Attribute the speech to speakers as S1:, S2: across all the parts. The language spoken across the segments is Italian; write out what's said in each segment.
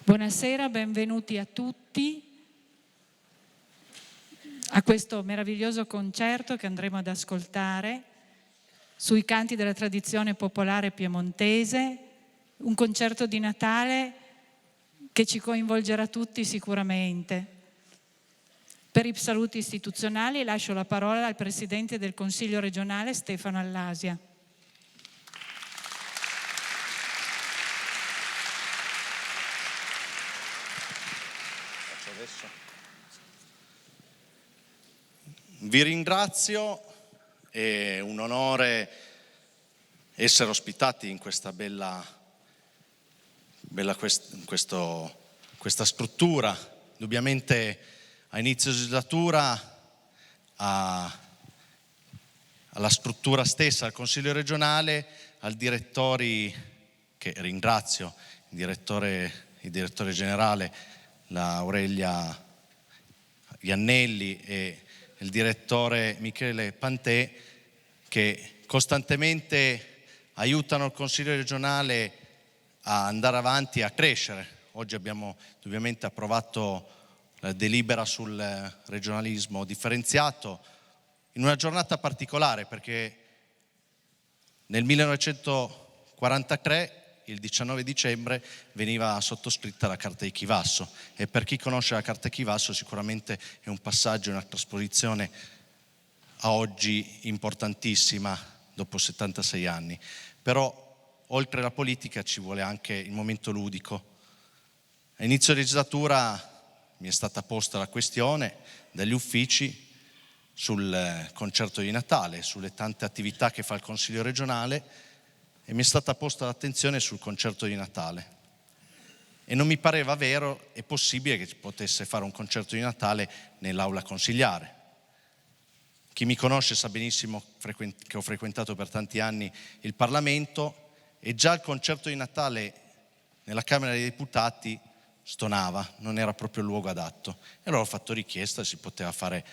S1: Buonasera, benvenuti a tutti a questo meraviglioso concerto che andremo ad ascoltare sui canti della tradizione popolare piemontese, un concerto di Natale che ci coinvolgerà tutti sicuramente. Per i saluti istituzionali lascio la parola al Presidente del Consiglio regionale Stefano Allasia.
S2: Vi ringrazio, è un onore essere ospitati in questa questa struttura. Indubbiamente a inizio legislatura alla struttura stessa, al Consiglio regionale, al direttori, che ringrazio, il direttore generale, la Aurelia Iannelli e il direttore Michele Pantè, che costantemente aiutano il Consiglio regionale a andare avanti e a crescere. Oggi abbiamo ovviamente approvato la delibera sul regionalismo differenziato in una giornata particolare, perché nel 1943, il 19 dicembre, veniva sottoscritta la Carta di Chivasso, e per chi conosce la Carta di Chivasso sicuramente è un passaggio, una trasposizione a oggi importantissima dopo 76 anni. Però oltre alla politica ci vuole anche il momento ludico. A inizio legislatura mi è stata posta la questione dagli uffici sul concerto di Natale, sulle tante attività che fa il Consiglio regionale, e mi è stata posta l'attenzione sul concerto di Natale. E non mi pareva vero e possibile che si potesse fare un concerto di Natale nell'aula consigliare. Chi mi conosce sa benissimo che ho frequentato per tanti anni il Parlamento, e già il concerto di Natale nella Camera dei Deputati stonava, non era proprio il luogo adatto. E allora ho fatto richiesta, si poteva fare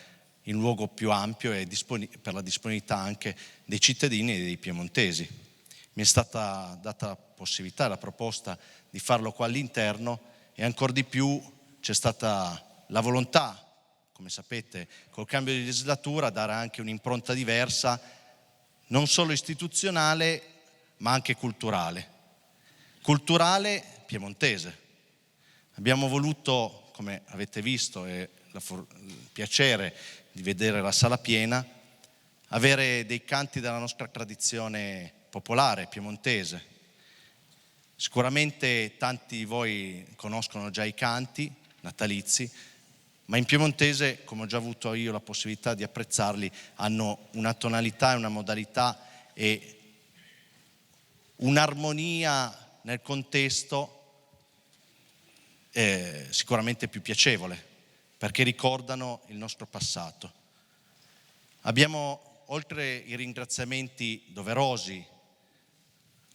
S2: in luogo più ampio e per la disponibilità anche dei cittadini e dei piemontesi. Mi è stata data la possibilità, la proposta di farlo qua all'interno, e ancor di più c'è stata la volontà, come sapete, col cambio di legislatura, dare anche un'impronta diversa, non solo istituzionale, ma anche culturale. Culturale piemontese. Abbiamo voluto, come avete visto, e il piacere di vedere la sala piena, avere dei canti della nostra tradizione popolare piemontese. Sicuramente tanti di voi conoscono già i canti natalizi, ma in piemontese, come ho già avuto io la possibilità di apprezzarli, hanno una tonalità e una modalità e un'armonia nel contesto sicuramente più piacevole, perché ricordano il nostro passato. Abbiamo, oltre i ringraziamenti doverosi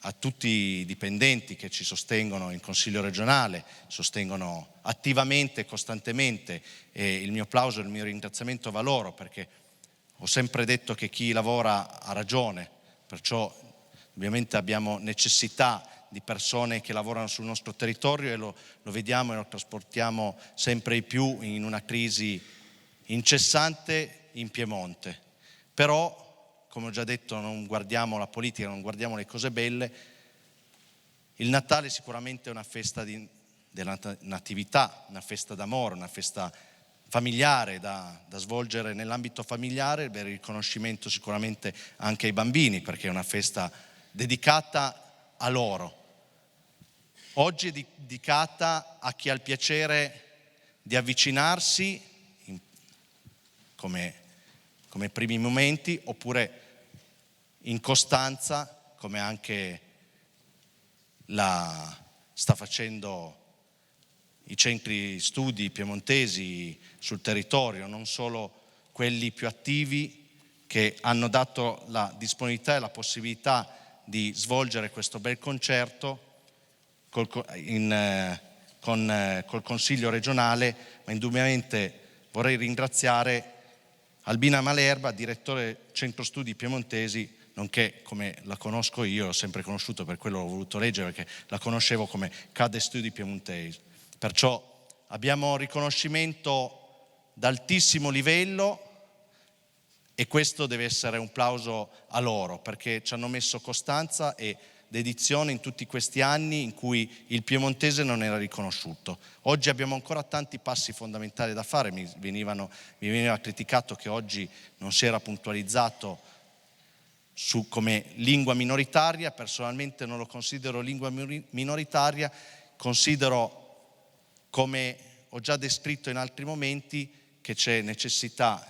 S2: a tutti i dipendenti che ci sostengono in Consiglio regionale, sostengono attivamente e costantemente, e il mio applauso e il mio ringraziamento va loro, perché ho sempre detto che chi lavora ha ragione, perciò ovviamente abbiamo necessità di persone che lavorano sul nostro territorio, e lo vediamo e lo trasportiamo sempre di più in una crisi incessante in Piemonte. Però, come ho già detto, non guardiamo la politica, non guardiamo le cose belle. Il Natale sicuramente è una festa della natività, una festa d'amore, una festa familiare da svolgere nell'ambito familiare, per il riconoscimento sicuramente anche ai bambini, perché è una festa dedicata a loro. Oggi è dedicata a chi ha il piacere di avvicinarsi come primi momenti, oppure in costanza, come anche la sta facendo i centri studi piemontesi sul territorio, non solo quelli più attivi che hanno dato la disponibilità e la possibilità di svolgere questo bel concerto col Consiglio regionale, ma indubbiamente vorrei ringraziare Albina Malerba, direttore Centro Studi Piemontesi, nonché, come la conosco io, l'ho sempre conosciuto, per quello l'ho voluto leggere, perché la conoscevo come Cade Studi Piemontesi. Perciò abbiamo riconoscimento d'altissimo livello e questo deve essere un plauso a loro, perché ci hanno messo costanza e dedizione in tutti questi anni in cui il piemontese non era riconosciuto. Oggi abbiamo ancora tanti passi fondamentali da fare. Mi veniva criticato che oggi non si era puntualizzato come lingua minoritaria. Personalmente non lo considero lingua minoritaria, considero, come ho già descritto in altri momenti, che c'è necessità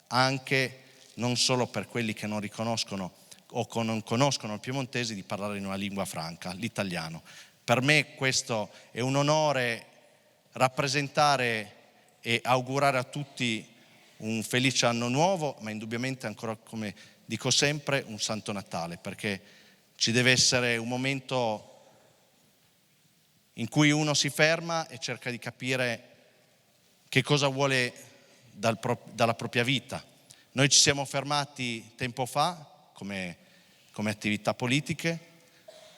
S2: anche, non solo per quelli che non riconoscono o non conoscono il piemontese, di parlare in una lingua franca, l'italiano. Per me questo è un onore, rappresentare e augurare a tutti un felice anno nuovo, ma indubbiamente ancora, come dico sempre, un Santo Natale, perché ci deve essere un momento in cui uno si ferma e cerca di capire che cosa vuole dalla propria vita. Noi ci siamo fermati tempo fa come attività politiche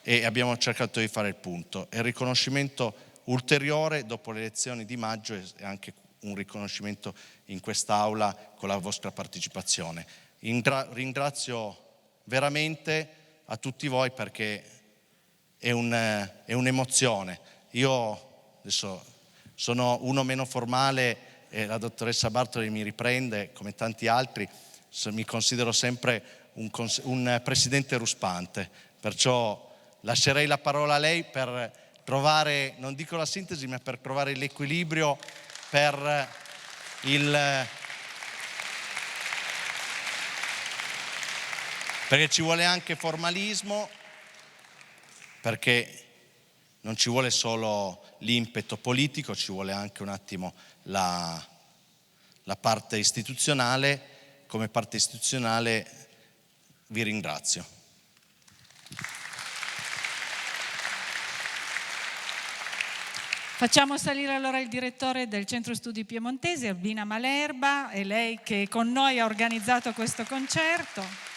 S2: e abbiamo cercato di fare il punto. E il riconoscimento ulteriore dopo le elezioni di maggio è anche un riconoscimento in quest'Aula con la vostra partecipazione. Ringrazio veramente a tutti voi, perché è un'emozione. Io adesso sono uno meno formale e la dottoressa Bartoli mi riprende, come tanti altri, mi considero sempre un presidente ruspante, perciò lascerei la parola a lei per trovare, non dico la sintesi, ma per trovare l'equilibrio perché ci vuole anche formalismo, perché non ci vuole solo l'impeto politico, ci vuole anche un attimo la parte istituzionale. Come parte istituzionale vi ringrazio.
S1: Facciamo salire allora il direttore del Centro Studi Piemontesi, Albina Malerba, è lei che con noi ha organizzato questo concerto.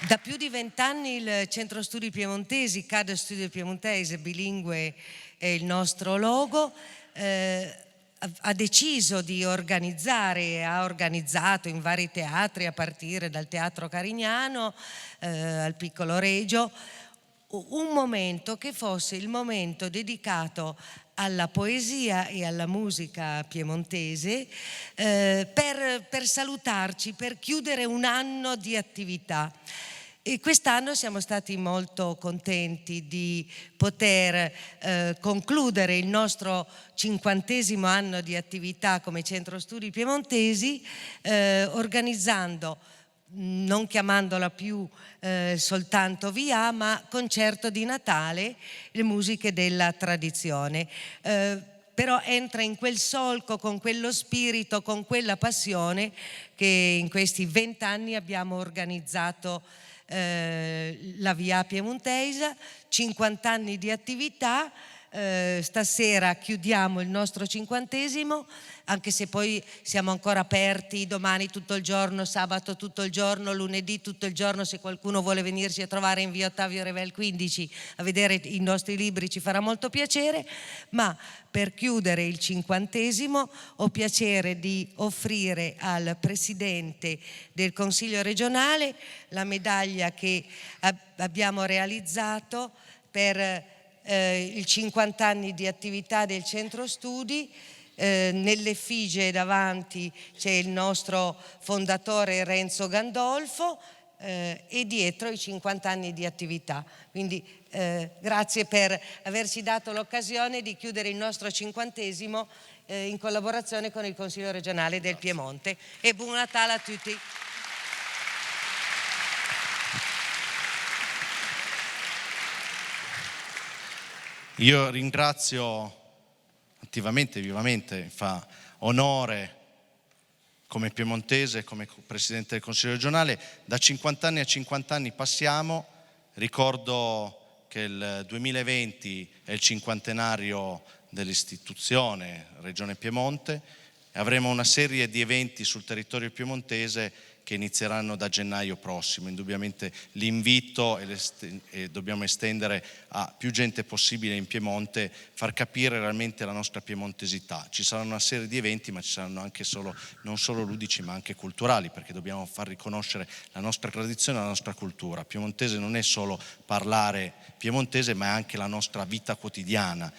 S3: Da più di 20 anni il Centro Studi Piemontesi, CAD Studio Piemontese, bilingue è il nostro logo, ha deciso di organizzare, ha organizzato in vari teatri, a partire dal Teatro Carignano al Piccolo Regio, un momento che fosse il momento dedicato alla poesia e alla musica piemontese, per salutarci, per chiudere un anno di attività. E quest'anno siamo stati molto contenti di poter concludere il nostro 50° anno di attività come Centro Studi Piemontesi, organizzando, non chiamandola più soltanto VA, ma concerto di Natale, le musiche della tradizione. Però entra in quel solco, con quello spirito, con quella passione che in questi 20 anni abbiamo organizzato la VA piemontesa, 50 anni di attività. Stasera chiudiamo il nostro 50°, anche se poi siamo ancora aperti domani tutto il giorno, sabato tutto il giorno, lunedì tutto il giorno. Se qualcuno vuole venirci a trovare in via Ottavio Revel 15 a vedere i nostri libri ci farà molto piacere. Ma per chiudere il 50° ho piacere di offrire al Presidente del Consiglio regionale la medaglia che abbiamo realizzato per i 50 anni di attività del Centro Studi. Nell'effigie davanti c'è il nostro fondatore Renzo Gandolfo e dietro i 50 anni di attività. Quindi grazie per averci dato l'occasione di chiudere il nostro 50° in collaborazione con il Consiglio regionale del Piemonte, e buon Natale a tutti.
S2: Io ringrazio attivamente, vivamente, fa onore come piemontese, come Presidente del Consiglio regionale. Da 50 anni a 50 anni passiamo. Ricordo che il 2020 è il 50° dell'istituzione Regione Piemonte e avremo una serie di eventi sul territorio piemontese che inizieranno da gennaio prossimo. Indubbiamente l'invito e dobbiamo estendere a più gente possibile in Piemonte, far capire realmente la nostra piemontesità. Ci saranno una serie di eventi, ma ci saranno anche non solo ludici ma anche culturali, perché dobbiamo far riconoscere la nostra tradizione e la nostra cultura. Piemontese non è solo parlare piemontese, ma è anche la nostra vita quotidiana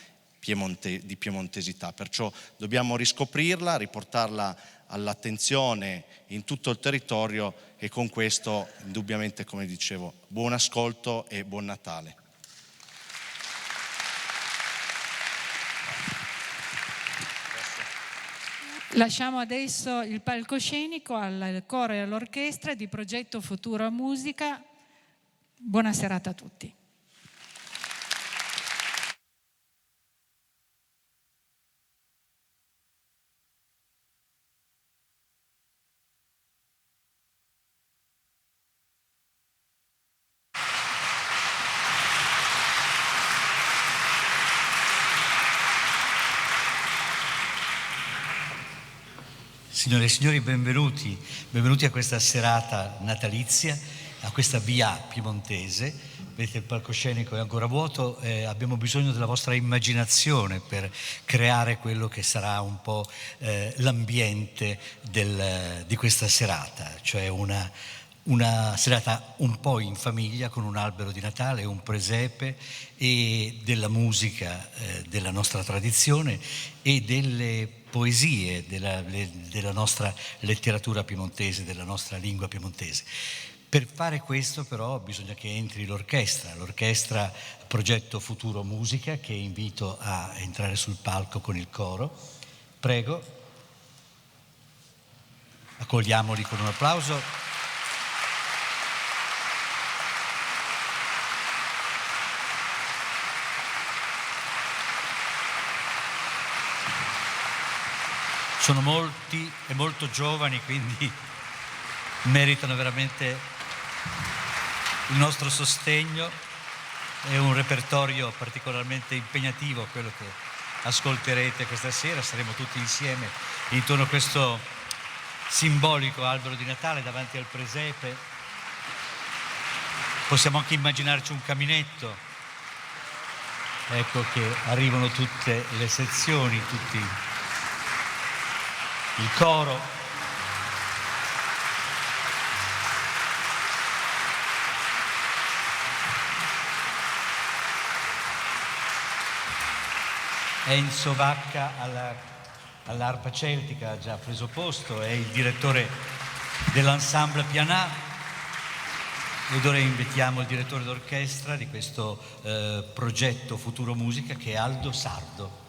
S2: di piemontesità, perciò dobbiamo riscoprirla, riportarla all'attenzione in tutto il territorio e con questo indubbiamente, come dicevo, buon ascolto e buon Natale.
S1: Lasciamo adesso il palcoscenico al coro e all'orchestra di Progetto Futura Musica. Buona serata a tutti.
S4: Signore e signori, benvenuti a questa serata natalizia, a questa via piemontese. Vedete, il palcoscenico è ancora vuoto, abbiamo bisogno della vostra immaginazione per creare quello che sarà un po' l'ambiente di questa serata, cioè una serata un po' in famiglia, con un albero di Natale, un presepe e della musica della nostra tradizione e delle poesie della nostra letteratura piemontese, della nostra lingua piemontese. Per fare questo però bisogna che entri l'orchestra Progetto Futuro Musica, che invito a entrare sul palco con il coro. Prego, accogliamoli con un applauso. Sono molti e molto giovani, quindi meritano veramente il nostro sostegno. È un repertorio particolarmente impegnativo quello che ascolterete questa sera. Saremo tutti insieme intorno a questo simbolico albero di Natale davanti al presepe. Possiamo anche immaginarci un caminetto. Ecco che arrivano tutte le sezioni, tutti il coro. Enzo Vacca all'arpa celtica ha già preso posto, è il direttore dell'ensemble Pianà. Ed ora invitiamo il direttore d'orchestra di questo progetto Futuro Musica, che è Aldo Sardo.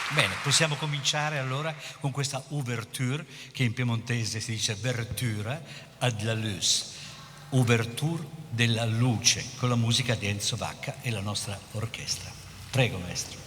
S4: Bene, possiamo cominciare allora con questa ouverture, che in piemontese si dice vertura ad la luz, ouverture della luce, con la musica di Enzo Vacca e la nostra orchestra. Prego, maestro.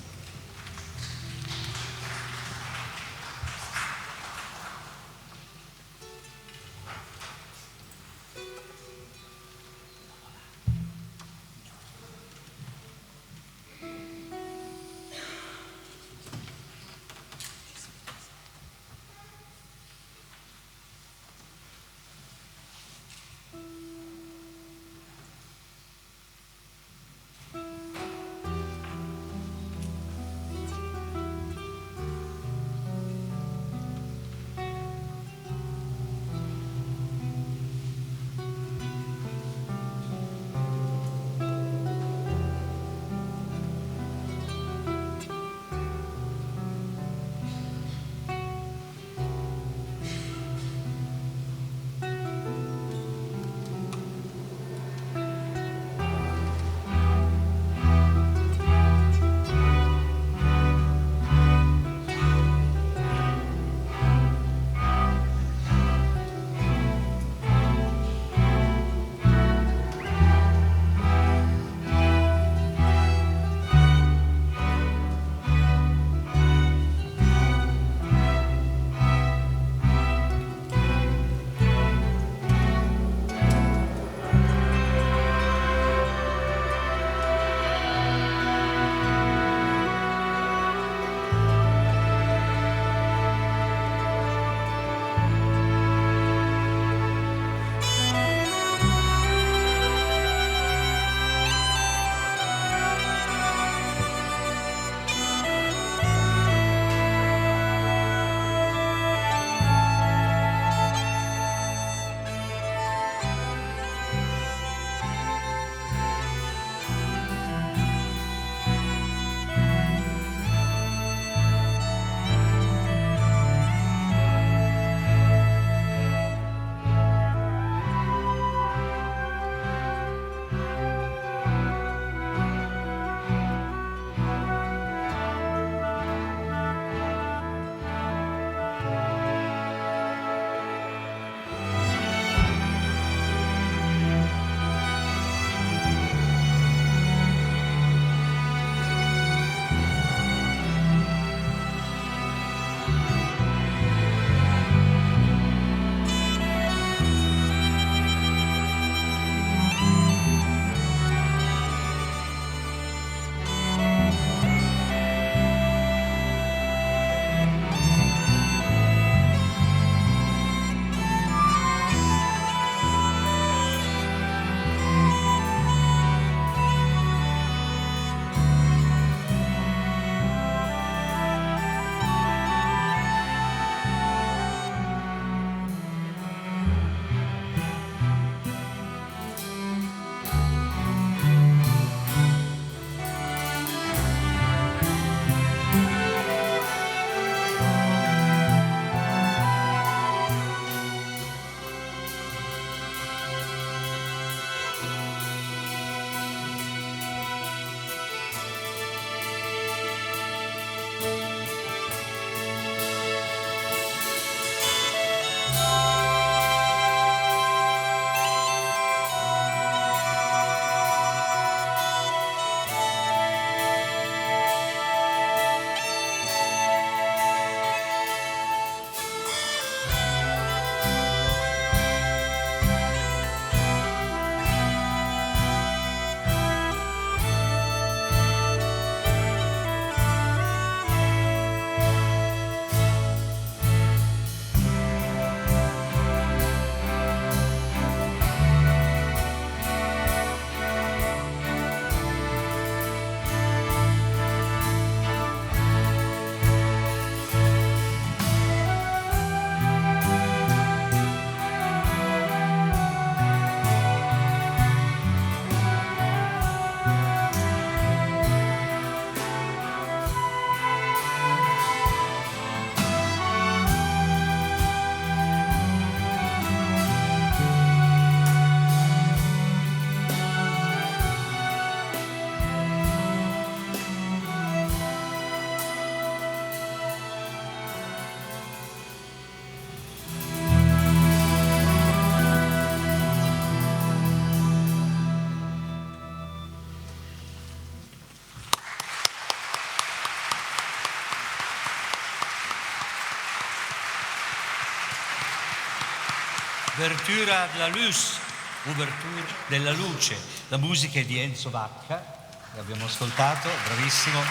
S4: Ouverture de la Luz, Ouverture della luce. La musica è di Enzo Vacca, l'abbiamo ascoltato, bravissimo.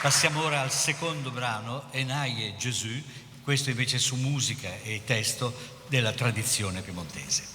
S4: Passiamo ora al secondo brano, Enaie Gesù, questo invece su musica e testo della tradizione piemontese.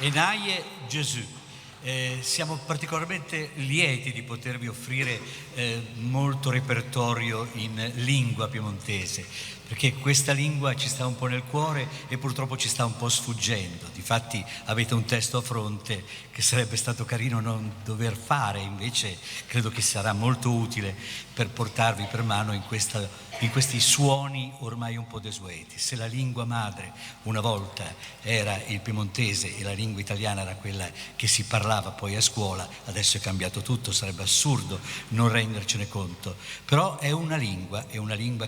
S4: Enaie Gesù. Siamo particolarmente lieti di potervi offrire molto repertorio in lingua piemontese, perché questa lingua ci sta un po' nel cuore e purtroppo ci sta un po' sfuggendo. infatti avete un testo a fronte che sarebbe stato carino non dover fare, invece credo che sarà molto utile per portarvi per mano in questi suoni ormai un po' desueti. Se la lingua madre una volta era il piemontese e la lingua italiana era quella che si parlava poi a scuola, adesso è cambiato tutto, sarebbe assurdo non rendercene conto. Però è una lingua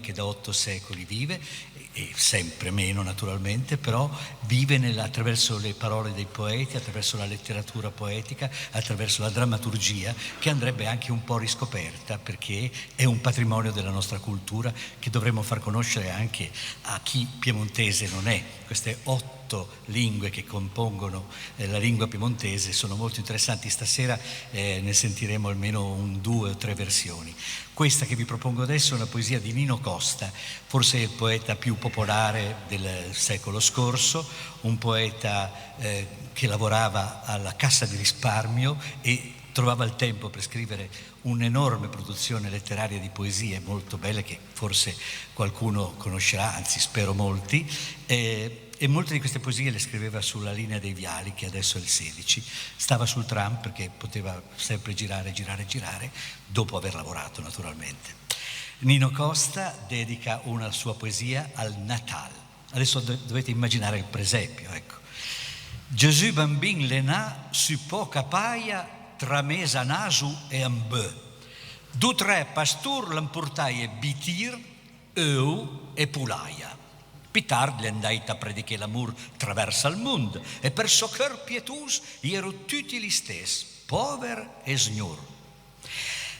S4: che da 8 secoli vive, e sempre meno naturalmente, però vive attraverso le parole dei poeti, attraverso la letteratura poetica, attraverso la drammaturgia, che andrebbe anche un po' riscoperta, perché è un patrimonio della nostra cultura che dovremmo far conoscere anche a chi piemontese non è. Queste 8 lingue che compongono la lingua piemontese sono molto interessanti. Stasera ne sentiremo almeno 2 o 3 versioni. Questa che vi propongo adesso è una poesia di Nino Costa, forse il poeta più popolare del secolo scorso, un poeta che lavorava alla Cassa di Risparmio e trovava il tempo per scrivere un'enorme produzione letteraria di poesie molto belle che forse qualcuno conoscerà, anzi spero molti, e molte di queste poesie le scriveva sulla linea dei viali, che adesso è il 16, stava sul tram perché poteva sempre girare, dopo aver lavorato naturalmente. Nino Costa dedica una sua poesia al Natale. Adesso dovete immaginare il presepio, ecco. Gesù bambin l'enà su poca paia tra mesa nasu e ambè. 2 o 3 pastor l'emportaie bitir, eu e pulaia. Più tardi andai a predicare l'amor traversa il mondo e per so cœur pietous ero tutti gli stessi, pover e signor.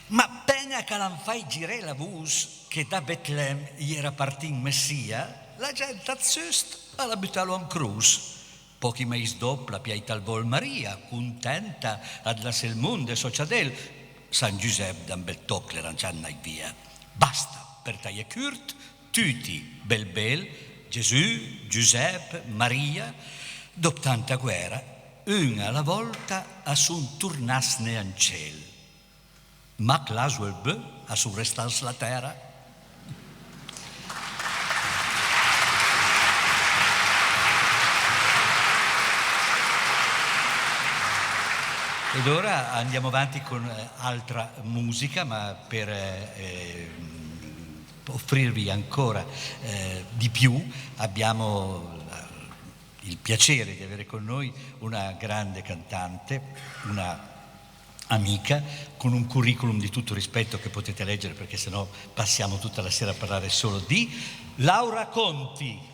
S4: Ma appena che l'han fai girare la voce che da Betlem gli era partito Messia, la gente azzust alla buttalo in cruz. Pochi mesi dopo la piaita al vol Maria, contenta ad la sel mondo e sociadel, San Giuseppe da un bel toc l'erancianna e via. Basta per tagliare curt, tutti bel, Gesù, Giuseppe, Maria, dopo tanta guerra, una alla volta a son tornassne in cielo. Ma Laswell bö a son restar sulla terra. Ed ora andiamo avanti con altra musica, ma per offrirvi ancora di più abbiamo il piacere di avere con noi una grande cantante, una amica con un curriculum di tutto rispetto che potete leggere, perché sennò passiamo tutta la sera a parlare solo di Laura Conti.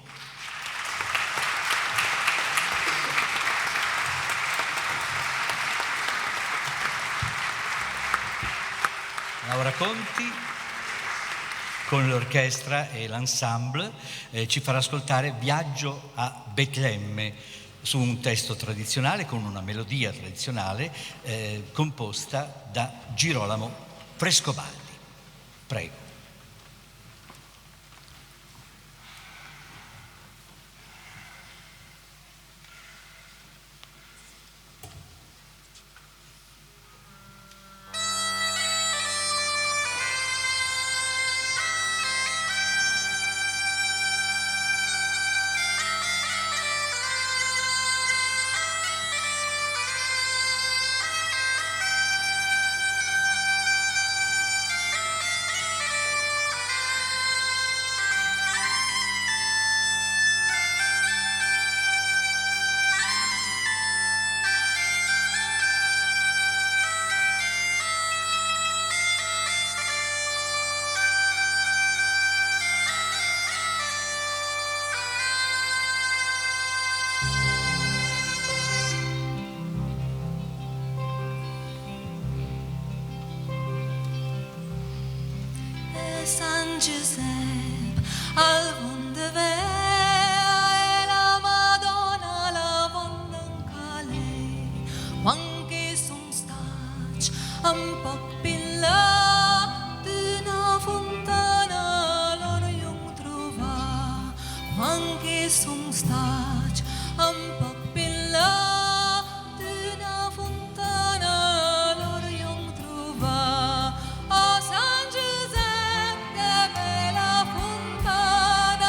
S4: Laura Conti con l'orchestra e l'ensemble ci farà ascoltare Viaggio a Betlemme, su un testo tradizionale con una melodia tradizionale composta da Girolamo Frescobaldi. Prego.
S5: San Giuseppe al Vondevea e la Madonna la Vondancale, quanche son staci un po' più là d'una fontana loro io trova, quanche son staci un po' più là d'una fontana loro io trova. Oh San Giuseppe, che bella fontana,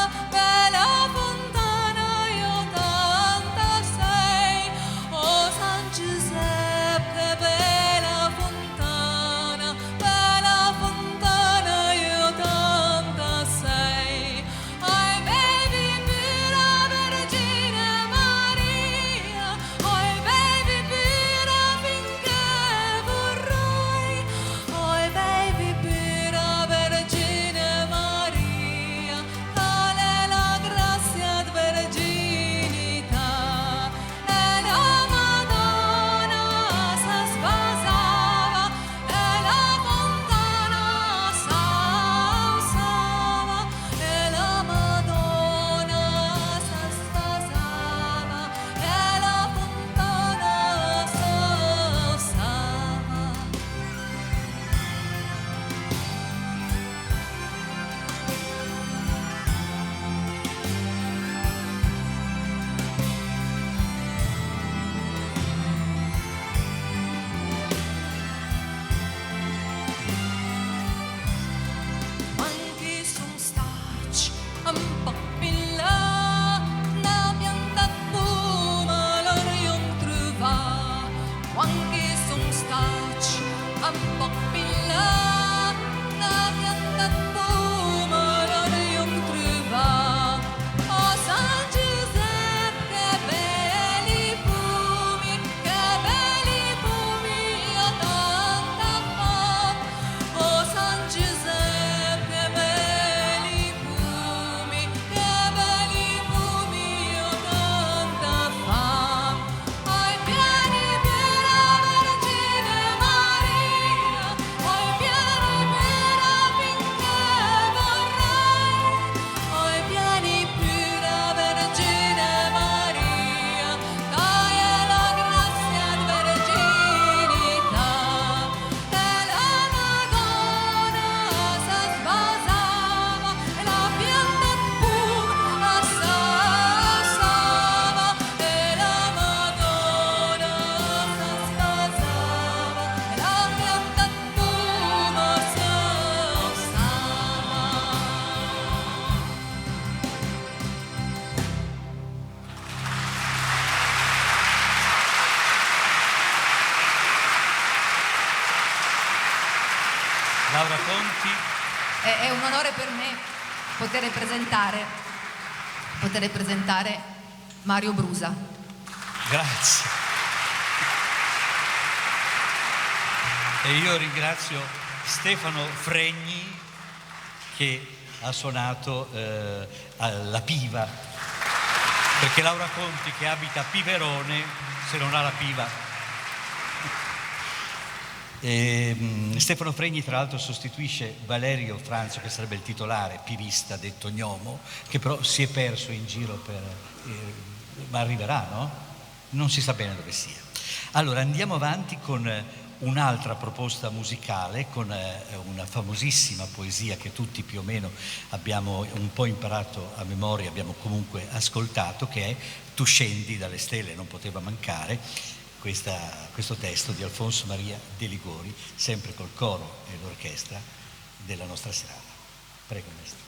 S4: Laura Conti.
S5: È un onore per me poter presentare Mario Brusa.
S4: Grazie. E io ringrazio Stefano Fregni che ha suonato alla Piva, perché Laura Conti, che abita a Piverone, se non ha la Piva. Stefano Fregni tra l'altro sostituisce Valerio Franzo, che sarebbe il titolare pivista detto gnomo, che però si è perso in giro ma arriverà, no? Non si sa bene dove sia. Allora andiamo avanti con un'altra proposta musicale, con una famosissima poesia che tutti più o meno abbiamo un po' imparato a memoria, abbiamo comunque ascoltato, che è Tu scendi dalle stelle, non poteva mancare. Questo testo di Alfonso Maria De Ligori, sempre col coro e l'orchestra della nostra serata. Prego, maestro.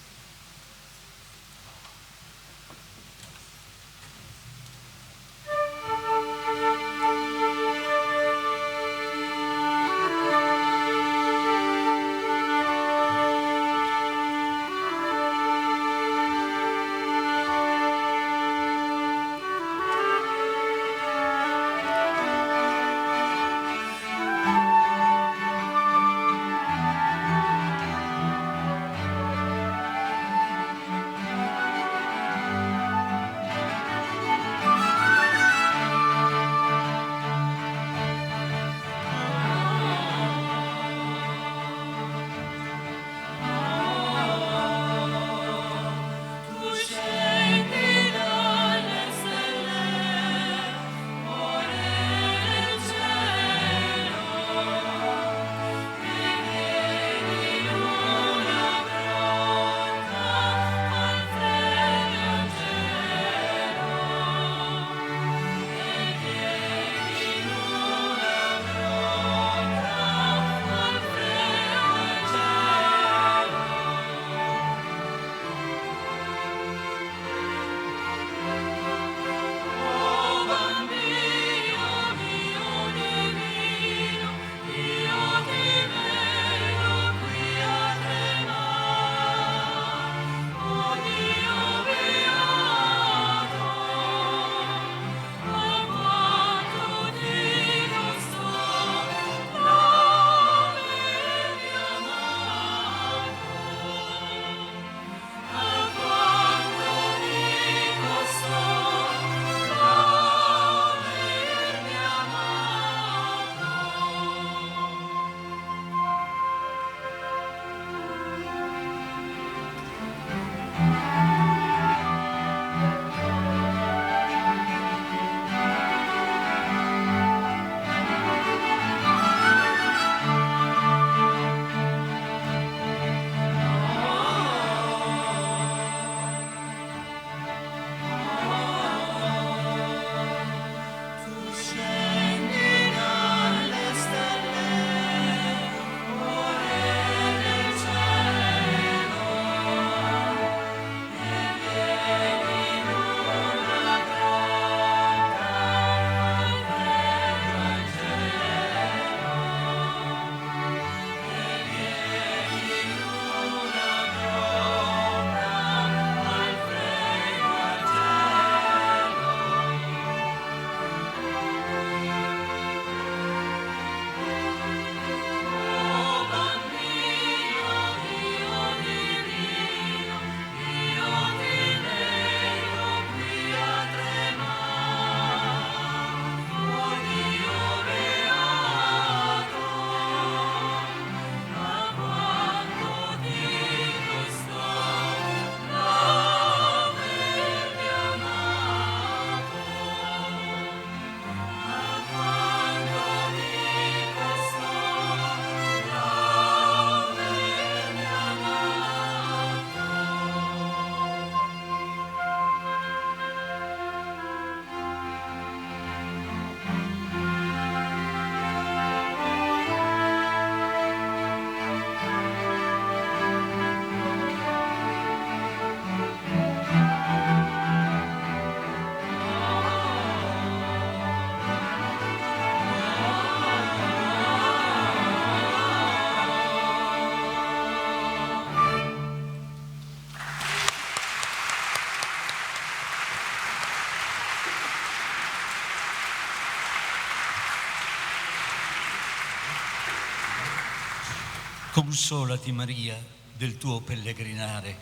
S4: Consolati, Maria, del tuo pellegrinare.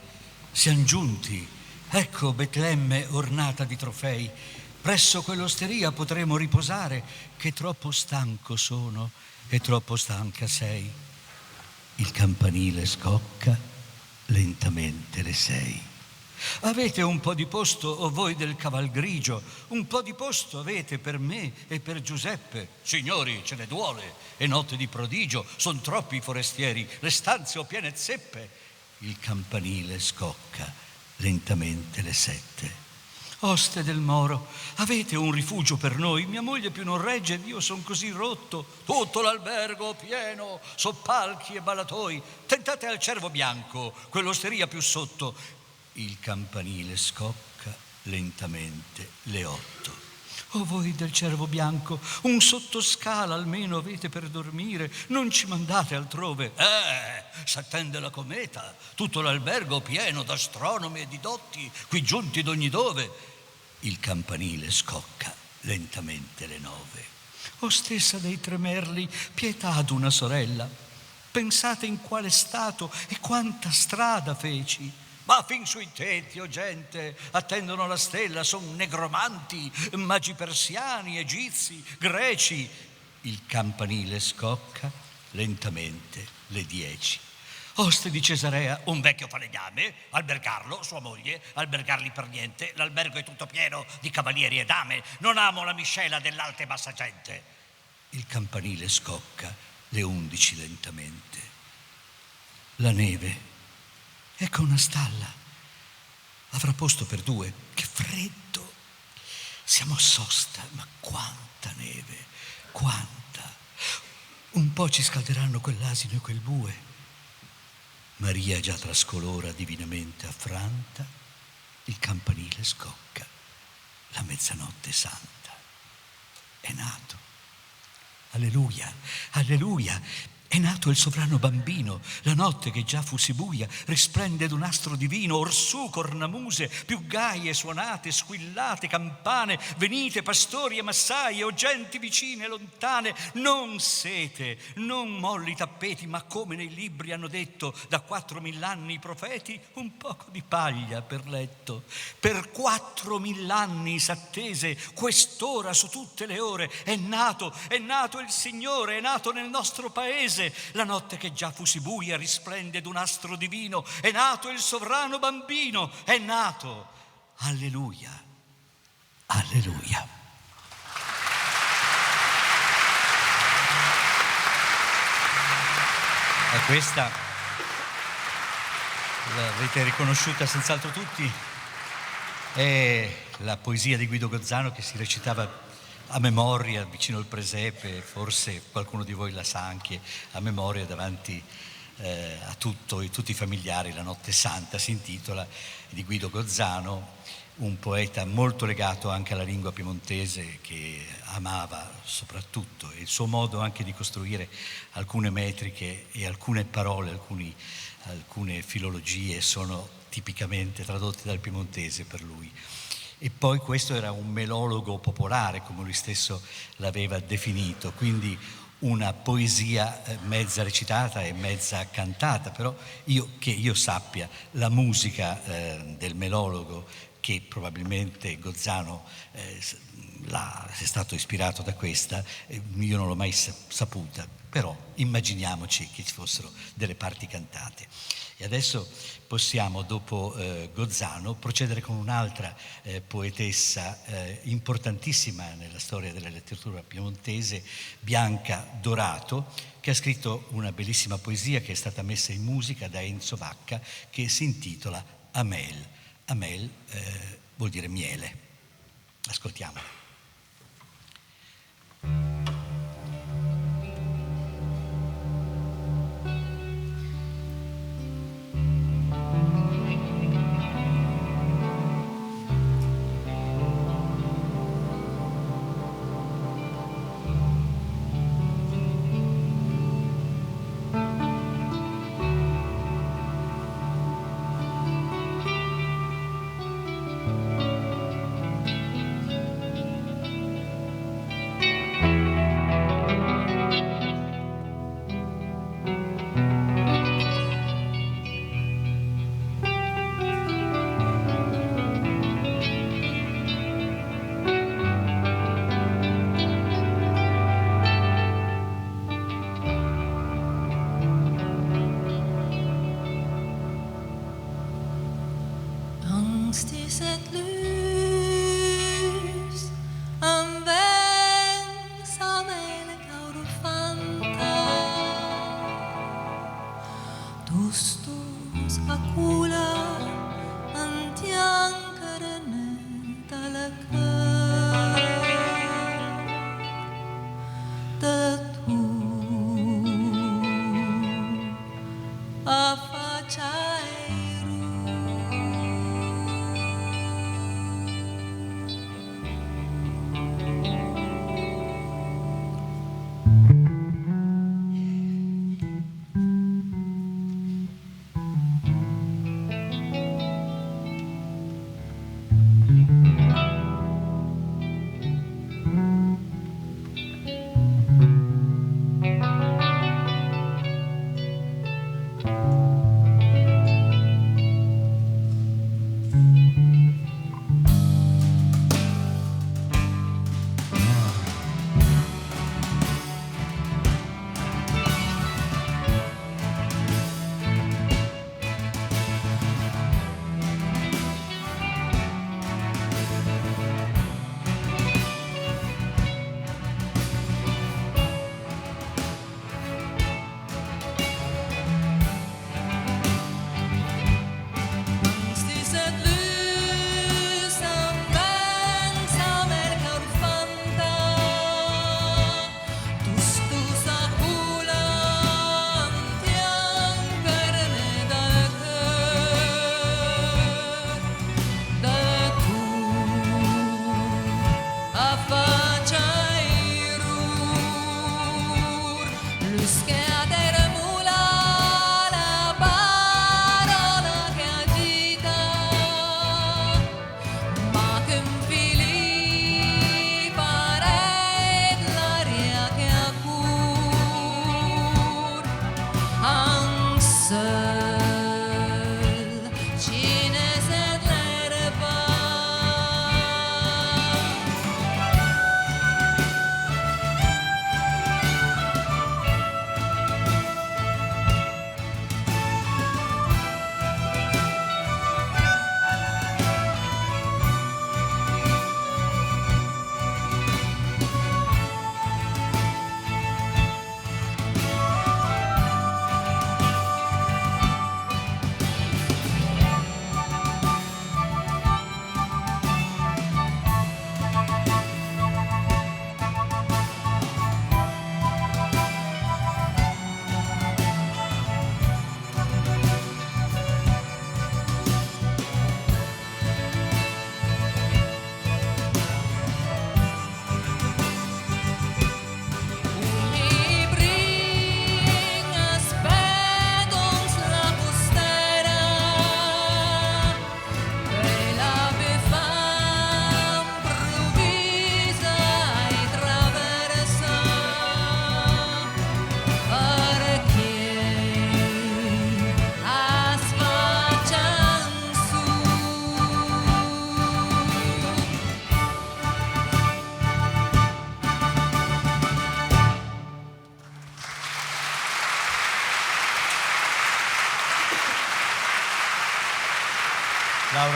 S4: Siam giunti, ecco Betlemme ornata di trofei. Presso quell'osteria potremo riposare, che troppo stanco sono e troppo stanca sei. Il campanile scocca, lentamente le 6. Avete un po' di posto, o voi del caval grigio? Un po' di posto avete per me e per Giuseppe? Signori, ce ne duole, è notte di prodigio, son troppi i forestieri, le stanze ho piene zeppe. Il campanile scocca, lentamente le 7. Oste del Moro, avete un rifugio per noi? Mia moglie più non regge ed io son così rotto. Tutto l'albergo pieno, soppalchi e ballatoi. Tentate al Cervo Bianco, quell'osteria più sotto. Il campanile scocca, lentamente le 8. O voi del Cervo Bianco, un sottoscala almeno avete per dormire, non ci mandate altrove. S'attende la cometa, tutto l'albergo pieno d'astronomi e di dotti, qui giunti d'ogni dove. Il campanile scocca, lentamente le 9. O stessa dei tre merli, pietà ad una sorella, pensate in quale stato e quanta strada feci. Ma fin sui tetti, o gente, attendono la stella, son negromanti, magi persiani, egizi, greci. Il campanile scocca, lentamente le 10. Oste di Cesarea, un vecchio falegname, albergarlo, sua moglie, albergarli per niente, l'albergo è tutto pieno di cavalieri e dame, non amo la miscela dell'alta e bassa gente. Il campanile scocca, le 11 lentamente. La neve, ecco una stalla, avrà posto per 2, che freddo, siamo a sosta, ma quanta neve, quanta, un po' ci scalderanno quell'asino e quel bue. Maria già trascolora divinamente affranta, il campanile scocca, la mezzanotte santa, è nato, alleluia, alleluia. È nato il sovrano bambino, la notte che già fusi buia risplende d'un astro divino, orsù cornamuse, più gaie suonate, squillate campane, venite pastori e massai o genti vicine e lontane, non sete, non molli tappeti, ma come nei libri hanno detto da 4.000 anni i profeti, un poco di paglia per letto. Per 4.000 anni s'attese, quest'ora su tutte le ore, è nato il Signore, è nato nel nostro paese. La notte che già fusi buia risplende d'un astro divino, è nato il sovrano bambino, è nato. Alleluia, alleluia. E questa l'avete riconosciuta senz'altro tutti, è la poesia di Guido Gozzano che si recitava a memoria vicino al presepe, forse qualcuno di voi la sa anche a memoria davanti a tutti i familiari. La notte santa si intitola, di Guido Gozzano, un poeta molto legato anche alla lingua piemontese, che amava soprattutto, e il suo modo anche di costruire alcune metriche e alcune parole, alcune filologie sono tipicamente tradotte dal piemontese per lui. E poi questo era un melologo popolare, come lui stesso l'aveva definito, quindi una poesia mezza recitata e mezza cantata, però che io sappia, la musica del melologo, che probabilmente Gozzano è stato ispirato da questa, io non l'ho mai saputa, però immaginiamoci che ci fossero delle parti cantate. E adesso possiamo, dopo Gozzano, procedere con un'altra poetessa importantissima nella storia della letteratura piemontese, Bianca Dorato, che ha scritto una bellissima poesia che è stata messa in musica da Enzo Vacca, che si intitola Amel. Amel vuol dire miele. Ascoltiamola.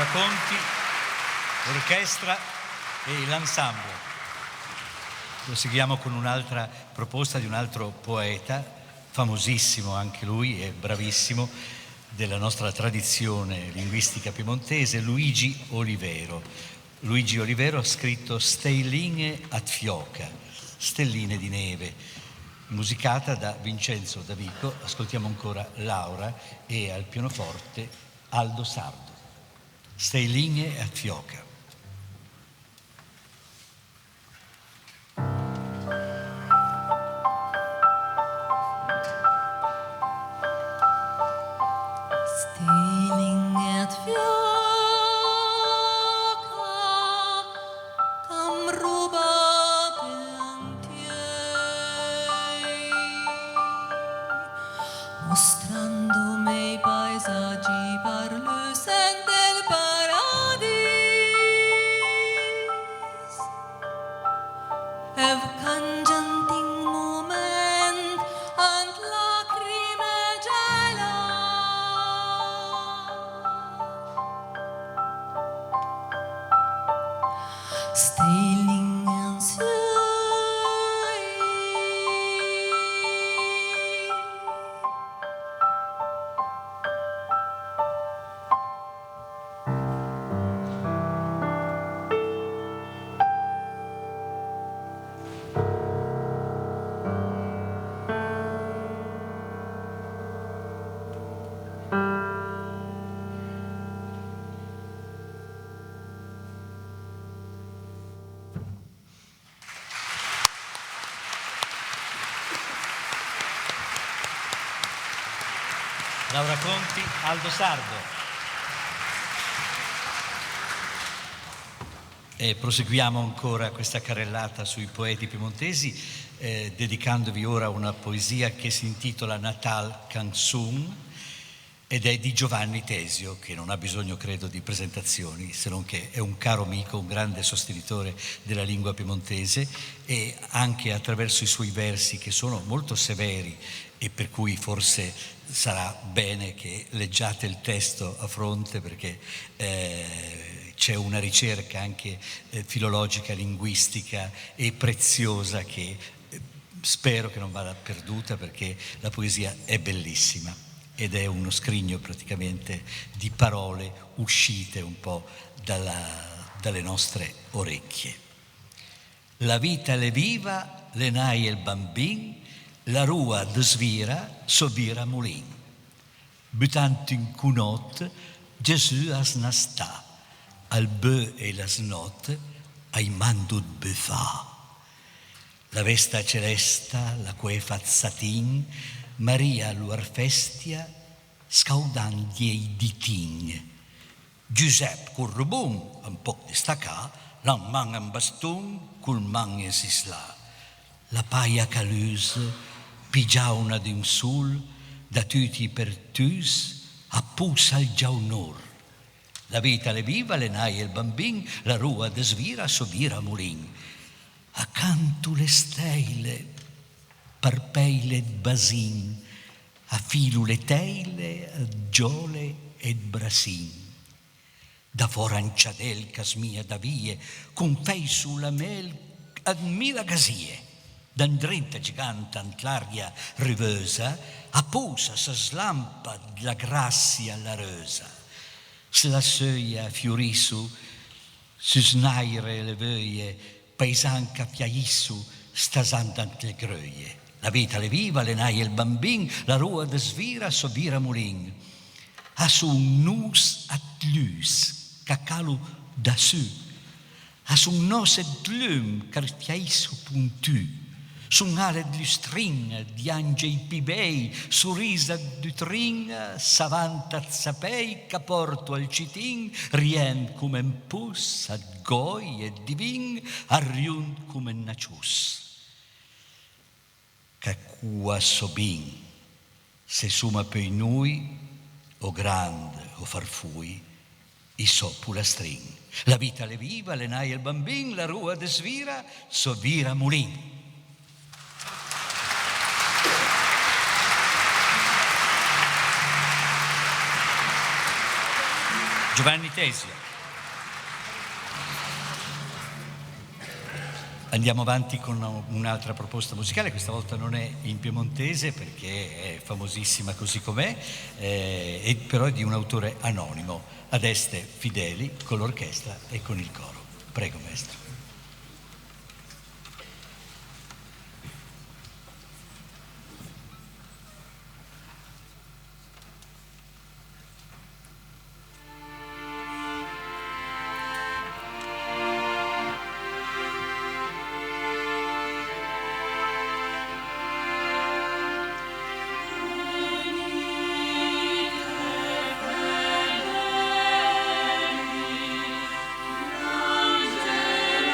S4: Laura Conti, l'orchestra e l'ensemble. Proseguiamo con un'altra proposta di un altro poeta, famosissimo anche lui e bravissimo, della nostra tradizione linguistica piemontese, Luigi Olivero. Luigi Olivero ha scritto Stelline at Fioca, stelline di neve, musicata da Vincenzo Davico. Ascoltiamo ancora Laura e al pianoforte Aldo Sardo. Stelline at Fioca.
S6: Mostrandomi i paesaggi parlusen del paradis ev cangianti in moment ant lacrime gela stealing and
S4: Laura Conti, Aldo Sardo. E proseguiamo ancora questa carrellata sui poeti piemontesi, dedicandovi ora una poesia che si intitola Natal Canzun ed è di Giovanni Tesio, che non ha bisogno, credo, di presentazioni, se non che è un caro amico, un grande sostenitore della lingua piemontese, e anche attraverso i suoi versi, che sono molto severi e per cui forse sarà bene che leggiate il testo a fronte, perché c'è una ricerca anche filologica, linguistica e preziosa che spero che non vada perduta, perché la poesia è bellissima ed è uno scrigno praticamente di parole uscite un po' dalle nostre orecchie. La vita le viva, le nai il bambin, la rua de svira, sovira mulin. Butant in cunot, Gesù as nastà, al bœuf e las not, ai mandut befà. La vesta celesta, la quefa satin, Maria l'uarfestia, scaudandi i ditin. Giuseppe Currubun, un po' destacà, l'an man en baston, cul man en sislà. La paia caluse, pigiauna d'un sul, da tutti per tus, appusa il giaunor. La vita le viva, le nai e il bambin, la rua de svira, sovira mulin. Accanto le stelle, parpeile ed basin, a filu le teile, a giole ed brasin. Da foranciadel casmia da vie, con fei sulla mel ad mila gasie. D'andrenta giganta ant l'aria rivösa, apposa sa slampa la grazia larosa. Se la söia fiorissu, su snaire le vöie, paisanca fiaissu, stasandant le gröie. La vita le viva, le nai e il bambin, la rua de svira, sovira mulin. A su un nus at lus, cacalu da su. A su un nos et glum, car fiaissu puntu. Sun ale di string, di angei pibei, su risa di tring, savanta zapei, caporto al citin, rien come un pus, ad goi e divin, arriun come un nacius. Cacua sobin, se suma pei nui, o grande o farfui, i sopula string. La vita le viva, le nai e il bambin, la rua de svira, sovira mulin. Giovanni Tesio. Andiamo avanti con un'altra proposta musicale, questa volta non è in piemontese perché è famosissima così com'è, però è di un autore anonimo, Adeste Fideli, con l'orchestra e con il coro. Prego, maestro.
S6: Angelo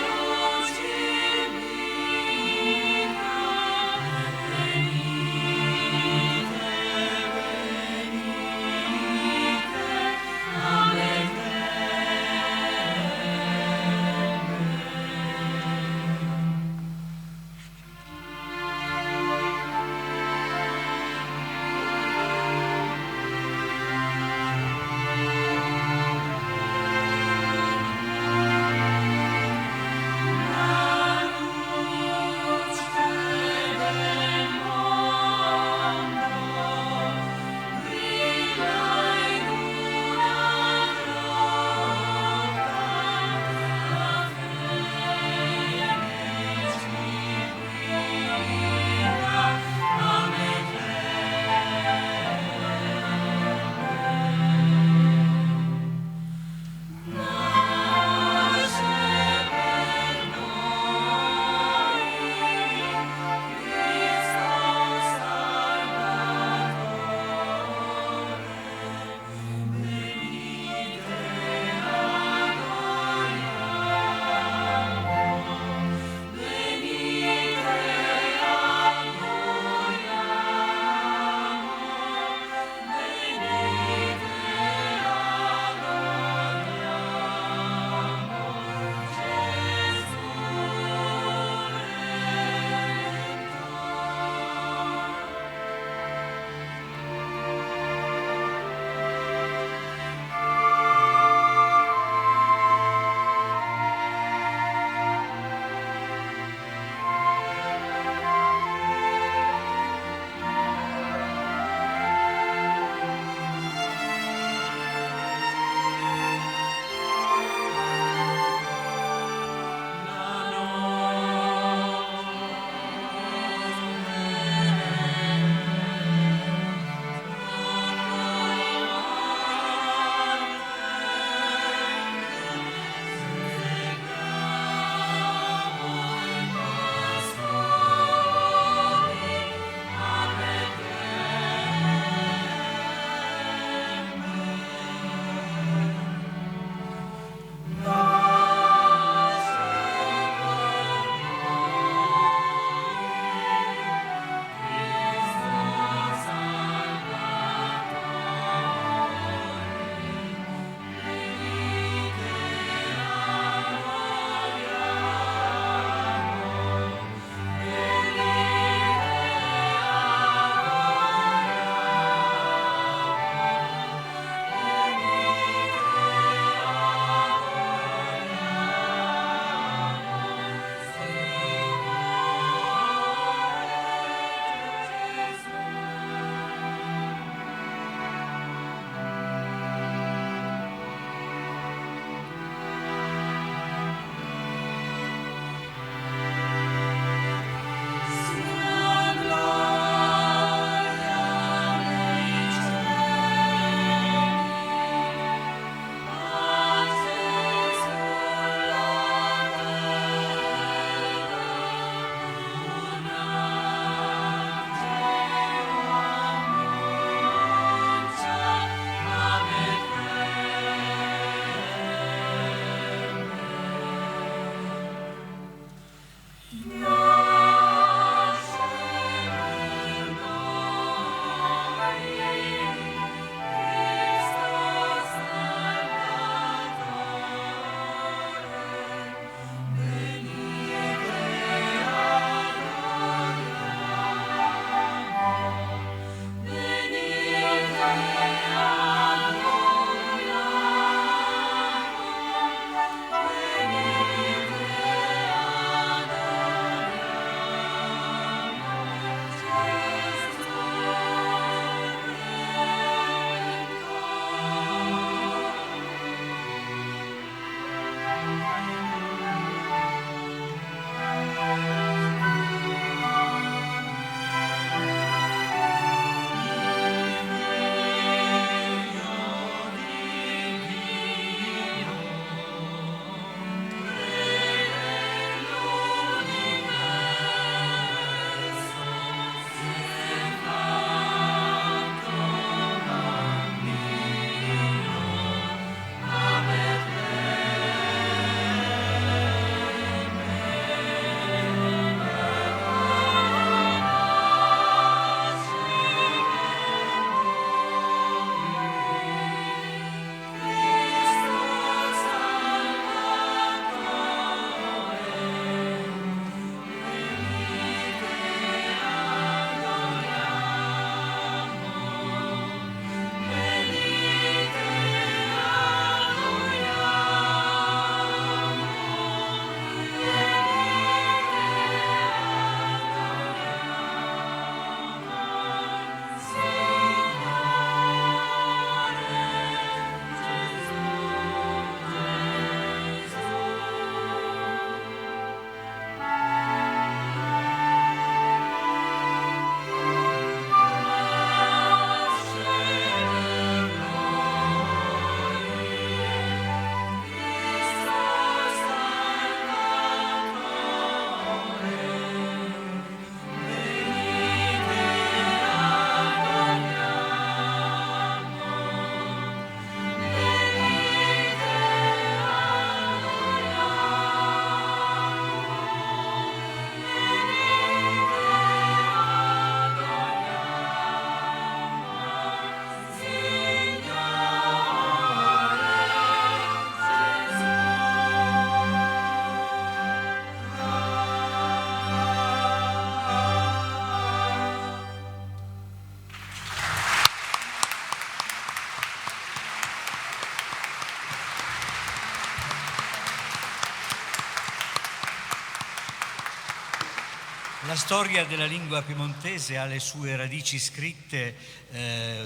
S4: La storia della lingua piemontese ha le sue radici scritte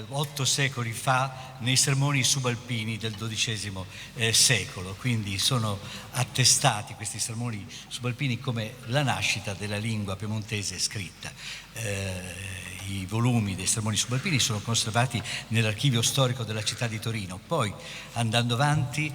S4: 8 secoli fa nei sermoni subalpini del XII secolo, quindi sono attestati questi sermoni subalpini come la nascita della lingua piemontese scritta. I volumi dei sermoni subalpini sono conservati nell'archivio storico della città di Torino. Poi, andando avanti,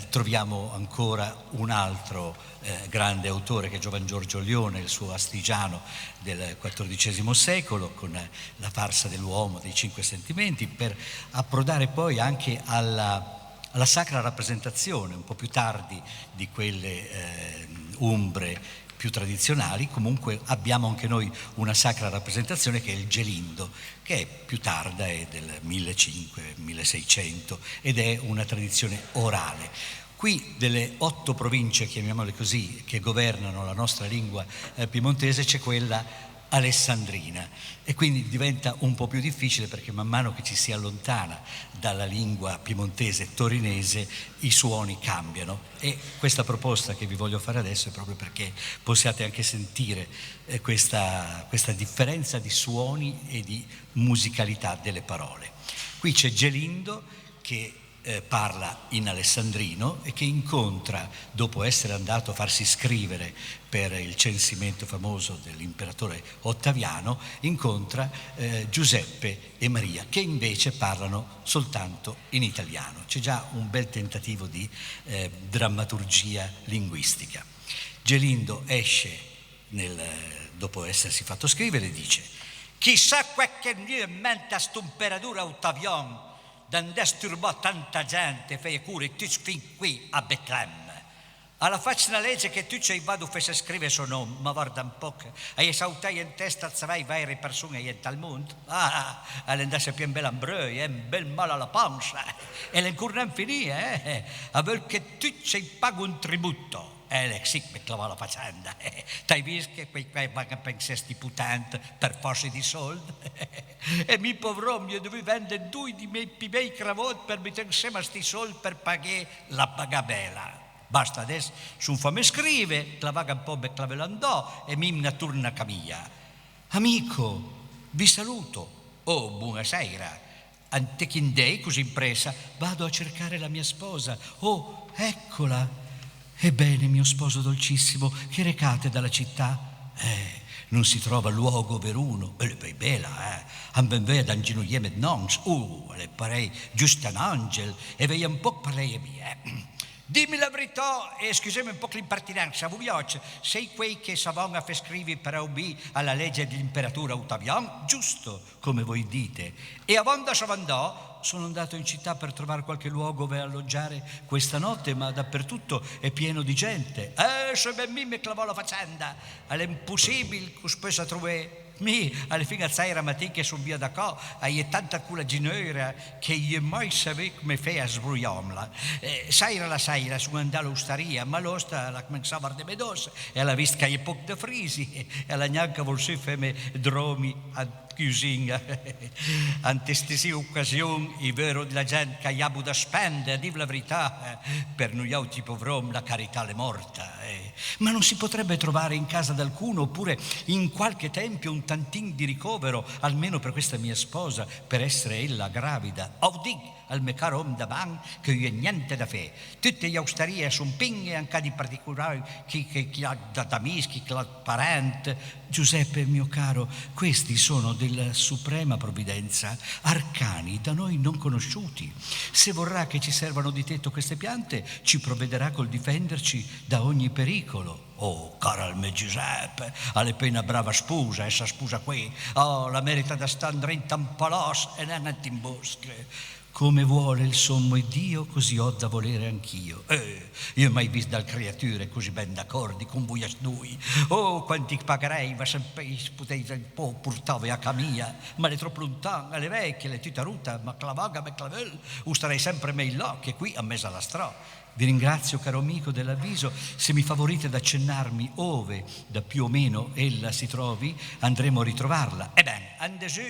S4: troviamo ancora un altro grande autore che è Giovan Giorgio Leone, il suo Astigiano del XIV secolo, con la farsa dell'uomo, dei 5 sentimenti, per approdare poi anche alla sacra rappresentazione, un po' più tardi di quelle umbre più tradizionali. Comunque abbiamo anche noi una sacra rappresentazione che è il Gelindo, che è più tarda, è del 1500-1600 ed è una tradizione orale. Qui delle 8 province, chiamiamole così, che governano la nostra lingua piemontese, c'è quella alessandrina, e quindi diventa un po' più difficile perché man mano che ci si allontana dalla lingua piemontese torinese i suoni cambiano, e questa proposta che vi voglio fare adesso è proprio perché possiate anche sentire questa differenza di suoni e di musicalità delle parole. Qui c'è Gelindo che parla in alessandrino e che incontra, dopo essere andato a farsi scrivere per il censimento famoso dell'imperatore Ottaviano, incontra Giuseppe e Maria, che invece parlano soltanto in italiano. C'è già un bel tentativo di drammaturgia linguistica. Gelindo esce dopo essersi fatto scrivere e dice: chissà quel che ne inventa st'imperatore Ottaviano d'andare turbò tanta gente, feie cure, e tu fin qui a Betlemme. Alla faccia una legge che tu ci vado fece scrivere suo nome, ma guarda un po' che hai sautai in testa zavai varie persone in tal mondo. All'andasse più bella ambroi, un bel male alla pancia, e l'ancora non finì, a quel che tu ci paghi un tributo. Sì, mi clavò la faccenda. T'hai visto che quei vanno a pensare sti putanti per forza di soldi? E mi povrò, io dovevo vendere 2 di miei cravotti per mettere insieme a sti soldi per pagare la pagabella. Basta adesso, su fammi scrive, clavaga un po' per clavelo andò e mi torna a camia. Amico, vi saluto. Oh, buonasera. Antechindei, così impresa, vado a cercare la mia sposa. Oh, eccola. Ebbene, mio sposo dolcissimo, che recate dalla città? Non si trova luogo veruno. E le bella, han ben veda un ginuglie nons. Le parei giusto un angel, e veia un po' parei mie. Dimmi la verità e scusami un po' l'impertinenza, vi piace? Sei quei che savano a far scrivere per obbedire alla legge dell'imperatore Ottaviano? Giusto, come voi dite. E avanda savandò, sono andato in città per trovare qualche luogo dove alloggiare questa notte, ma dappertutto è pieno di gente. Se ben mi clavò la faccenda, è impossibile che spesso trovare. Alla fine zaira matica su via da qua, hai tanta culagineura che io mai sapevo come fai a sbrugliarla. Saira la saira, su andare all'osteria, ma l'osta la cominciava a medos, e alla vista che è poco da frisi, e alla gnanca volse femme dromi a cucina. Ante stesse occasioni, è vero la gente che ha da spendere, a dire la verità, per noi altri povrom la carità le morta. Ma non si potrebbe trovare in casa d'alcuno, oppure in qualche tempio, un tantin di ricovero, almeno per questa mia sposa, per essere ella gravida? Audì al me caro om da ban che io niente da fe. Tutte le osterie sono pigne, anche di particolare chi ha da amici, chi ha parente. Giuseppe, mio caro, questi sono della suprema provvidenza, arcani da noi non conosciuti. Se vorrà che ci servano di tetto queste piante, ci provvederà col difenderci da ogni pericolo. Oh, caro al me Giuseppe, alle pena brava sposa, essa sposa qui. Oh, la merita da stare in tampalos e non in bosche. Come vuole il sommo Dio, così ho da volere anch'io. Io mai visto dal creature così ben d'accordi con voi a due. Oh, quanti pagherei, va sempre potete un po' portare a camia, ma le troppo lontane, alle vecchie, le titaruta, ma clavaga, ma clavel, starei sempre meglio là che qui a mezzo alla strada. Vi ringrazio, caro amico, dell'avviso. Se mi favorite ad accennarmi ove da più o meno ella si trovi, andremo a ritrovarla. Ebbene, ande su,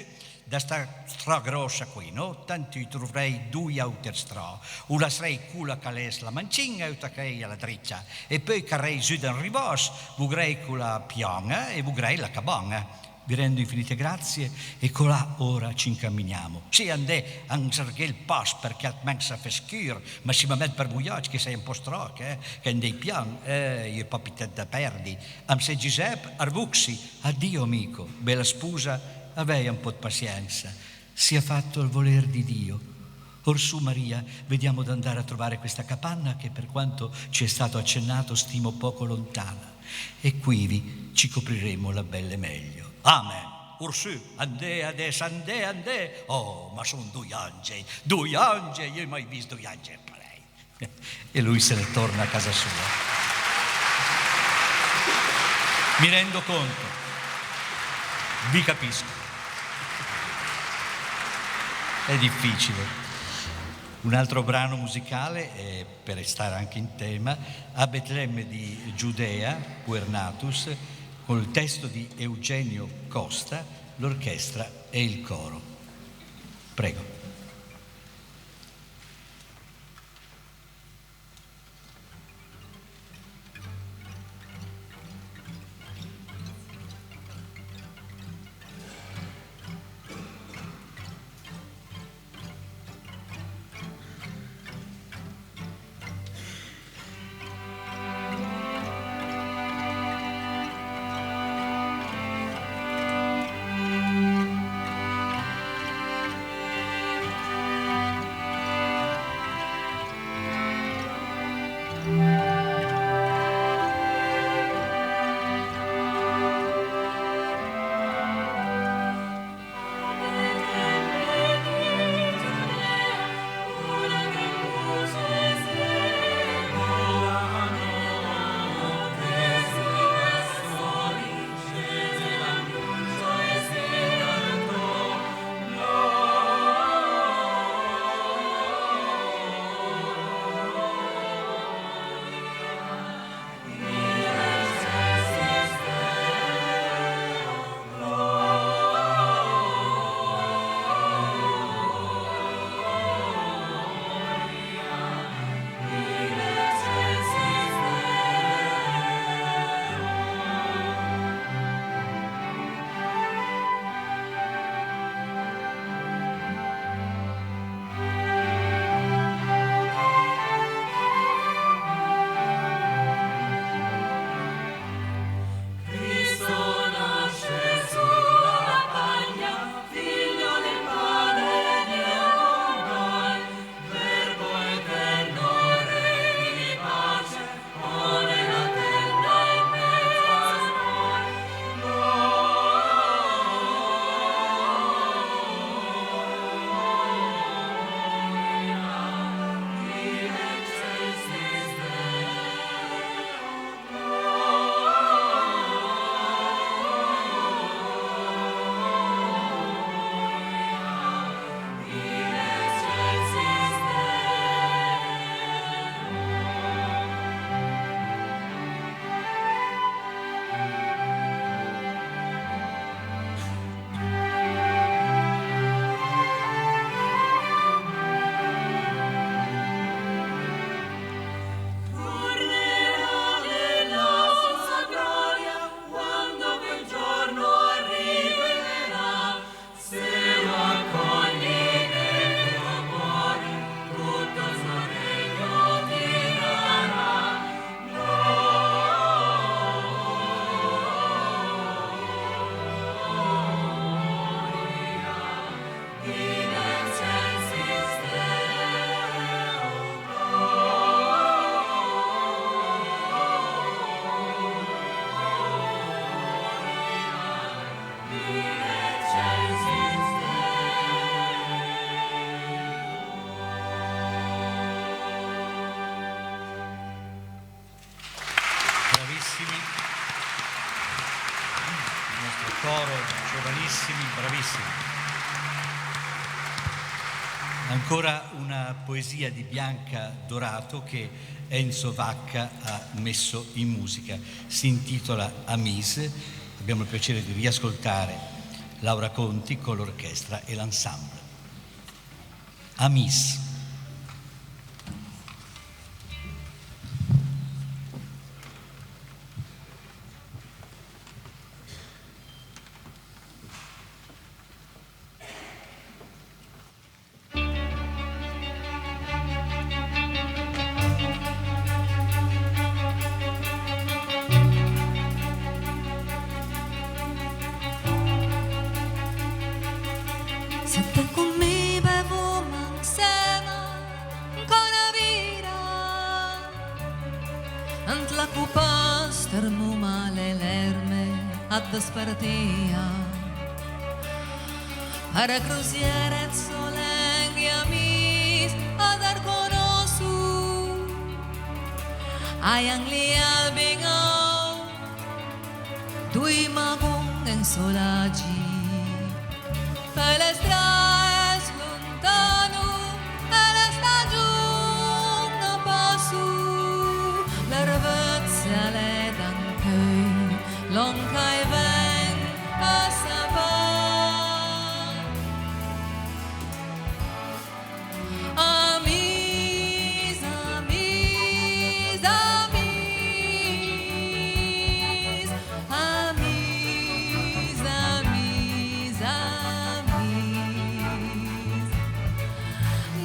S4: da sta stra grossa qui, no? Tanto io troverei due autostrade, una sarei quella che è la mancina e l'altra che è la dritta, e poi carrei giù da un ribos, vugrei quella piana e vugrei la cabana. Vi rendo infinite grazie e colà ora ci incamminiamo. Sì, andè a cercare il pass perché altrimenti si fa scuro, ma si mi mette per buiarci che sei un po' stroc, che andei pian, io papite da perdi. Am se Giuseppe Arvuxi, addio amico, bella sposa, avei un po' di pazienza, sia fatto il voler di Dio. Orsù Maria, vediamo d'andare a trovare questa capanna che per quanto ci è stato accennato stimo poco lontana, e quivi ci copriremo la belle meglio. Amen. Orsù, andè. Oh, ma sono due angeli, io ho mai visto due angeli per lei. E lui se ne torna a casa sua. Mi rendo conto, vi capisco. È difficile. Un altro brano musicale, per restare anche in tema, a Betlemme di Giudea, Puernatus, con il testo di Eugenio Costa, l'orchestra e il coro. Prego. coro, giovanissimi, bravissimi. Ancora una poesia di Bianca Dorato che Enzo Vacca ha messo in musica. Si intitola Amise. Abbiamo il piacere di riascoltare Laura Conti con l'orchestra e l'ensemble. Amis.
S6: Se te con me bevo insieme con la vita ant la cupa sterno male l'erme a despertia para cruziere solenghi amis ad arconosu ai angli albingau dui magung en solagi per le strade lontano e le stagioni passu l'ervezza le danche lonca e ven a sapar amis, amis, amis, amis, amis, amis.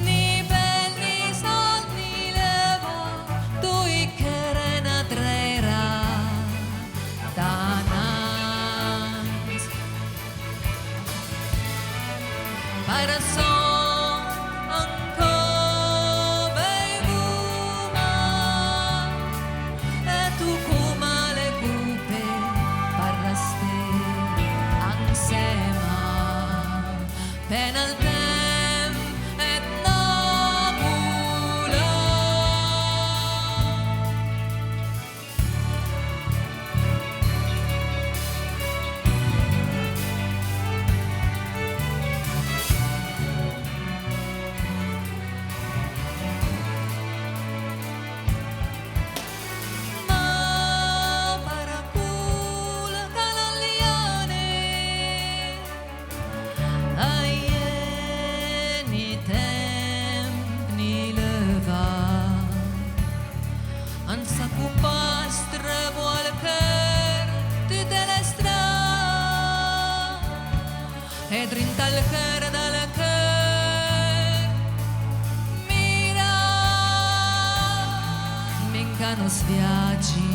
S6: Ni bel ni sol ni leva tui kerena trera danans para son anco beivuma e tu kuma le cupe parraste ansema penal tem et nabula ma paracul calaliane aie ni tem ni leva an sa cupastre vuol căr tutte le strade e drinta il căr dal căr mira mincano sviaggi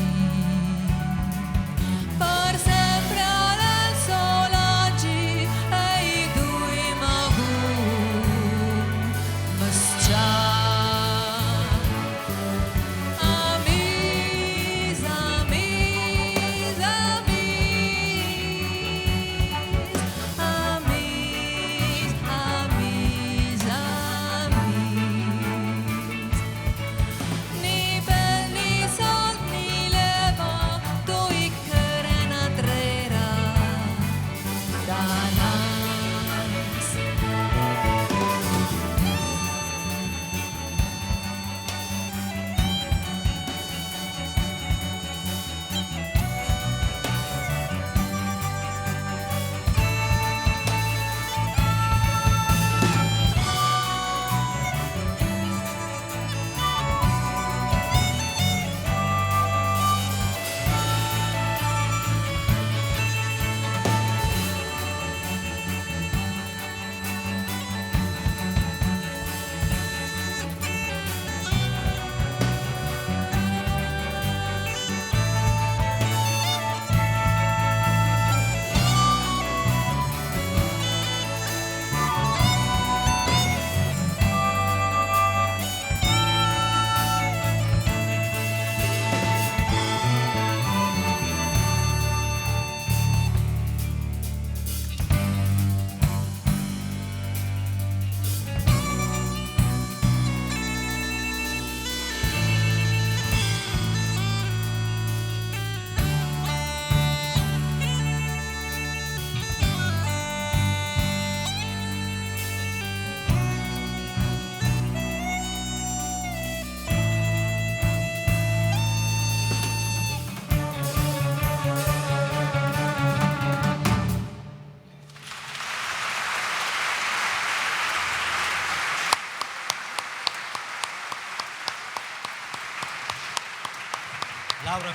S6: per sempre alle solaggi e i due magun mescia amis, amis, amis, amis, amis, amis. Ni bel ni sol ni leva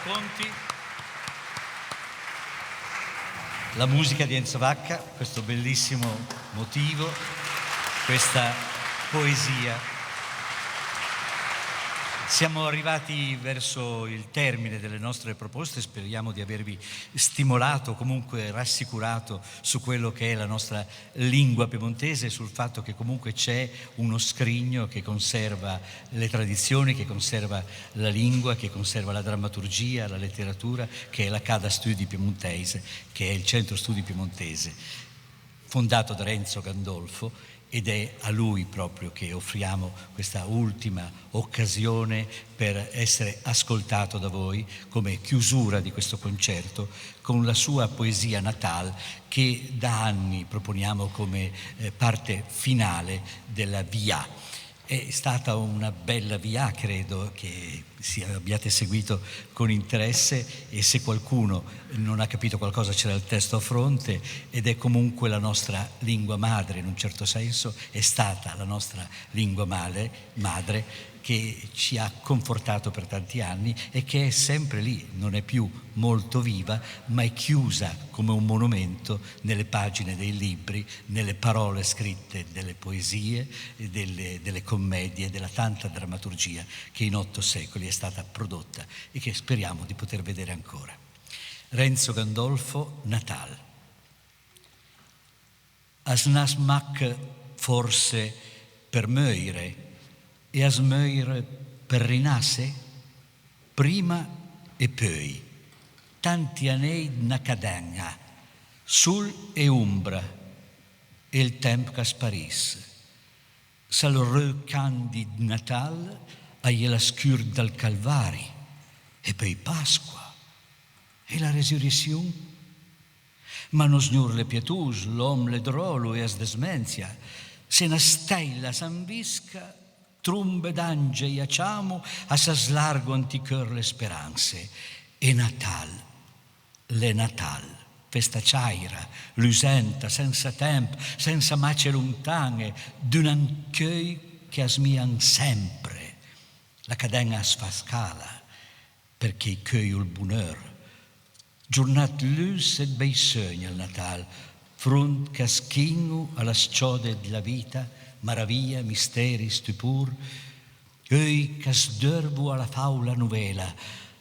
S4: Conti, la musica di Enzo Vacca, questo bellissimo motivo, questa poesia. Siamo arrivati verso il termine delle nostre proposte, speriamo di avervi stimolato, comunque rassicurato su quello che è la nostra lingua piemontese, sul fatto che comunque c'è uno scrigno che conserva le tradizioni, che conserva la lingua, che conserva la drammaturgia, la letteratura, che è la Cada Studi Piemontese, che è il centro studi piemontese, fondato da Renzo Gandolfo, ed è a lui proprio che offriamo questa ultima occasione per essere ascoltato da voi come chiusura di questo concerto con la sua poesia Natal, che da anni proponiamo come parte finale della VIA. È stata una bella VIA, credo che abbiate seguito con interesse, e se qualcuno non ha capito qualcosa c'era il testo a fronte, ed è comunque la nostra lingua madre, in un certo senso è stata la nostra lingua madre che ci ha confortato per tanti anni e che è sempre lì, non è più molto viva, ma è chiusa come un monumento nelle pagine dei libri, nelle parole scritte delle poesie, delle commedie, della tanta drammaturgia che in 8 secoli è stata prodotta e che speriamo di poter vedere ancora. Renzo Gandolfo, Natal. As nas mac forse per möire e as möire per rinasce, prima e poi, tanti anei na cadena, sul e umbra, e il temp che sparisse. Sal re candid Natal, ai la scur dal Calvari, e poi Pasqua, e la resurrezione. Ma non snur le pietus, l'om le drolo e as desmenzia, se na stella s'anvisca, trombe d'angeli acciamo, a sa slargo anticor le speranze. E Natal, le Natal, festa ciaira, lusenta, senza tempo, senza mace lontane, d'un anchei che asmian sempre. La cadena sfa scala, perché i chei il bonheur. Giornat lus et bei sogni al Natal, front che schinu alla sciode della vita, maraviglia, misteri, stupur, oi che sdorvo alla faula novela,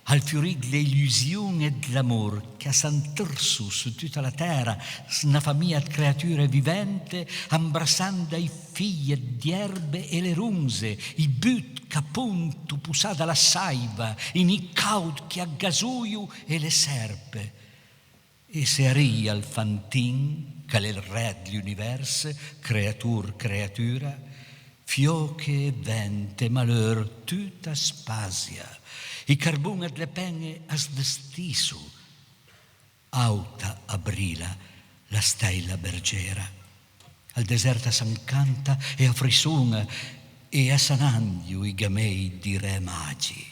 S4: al fiorir dell'illusione e dell'amor che s'antersu su tutta la terra, una famiglia di creature vivente, abbracciando i figli di erbe e le runze, i but che appunto pusada la saiva, in i caud che aggasuio e le serpe. E se aria il fantin, che è il re dell'universo, creatura, fioche e vente, malheur, tutta spasia, i carbone delle penne as destisu, auta abrila la stella bergera, al deserta s'ancanta e a Frisuna e a Sanandio i gamei di re magi.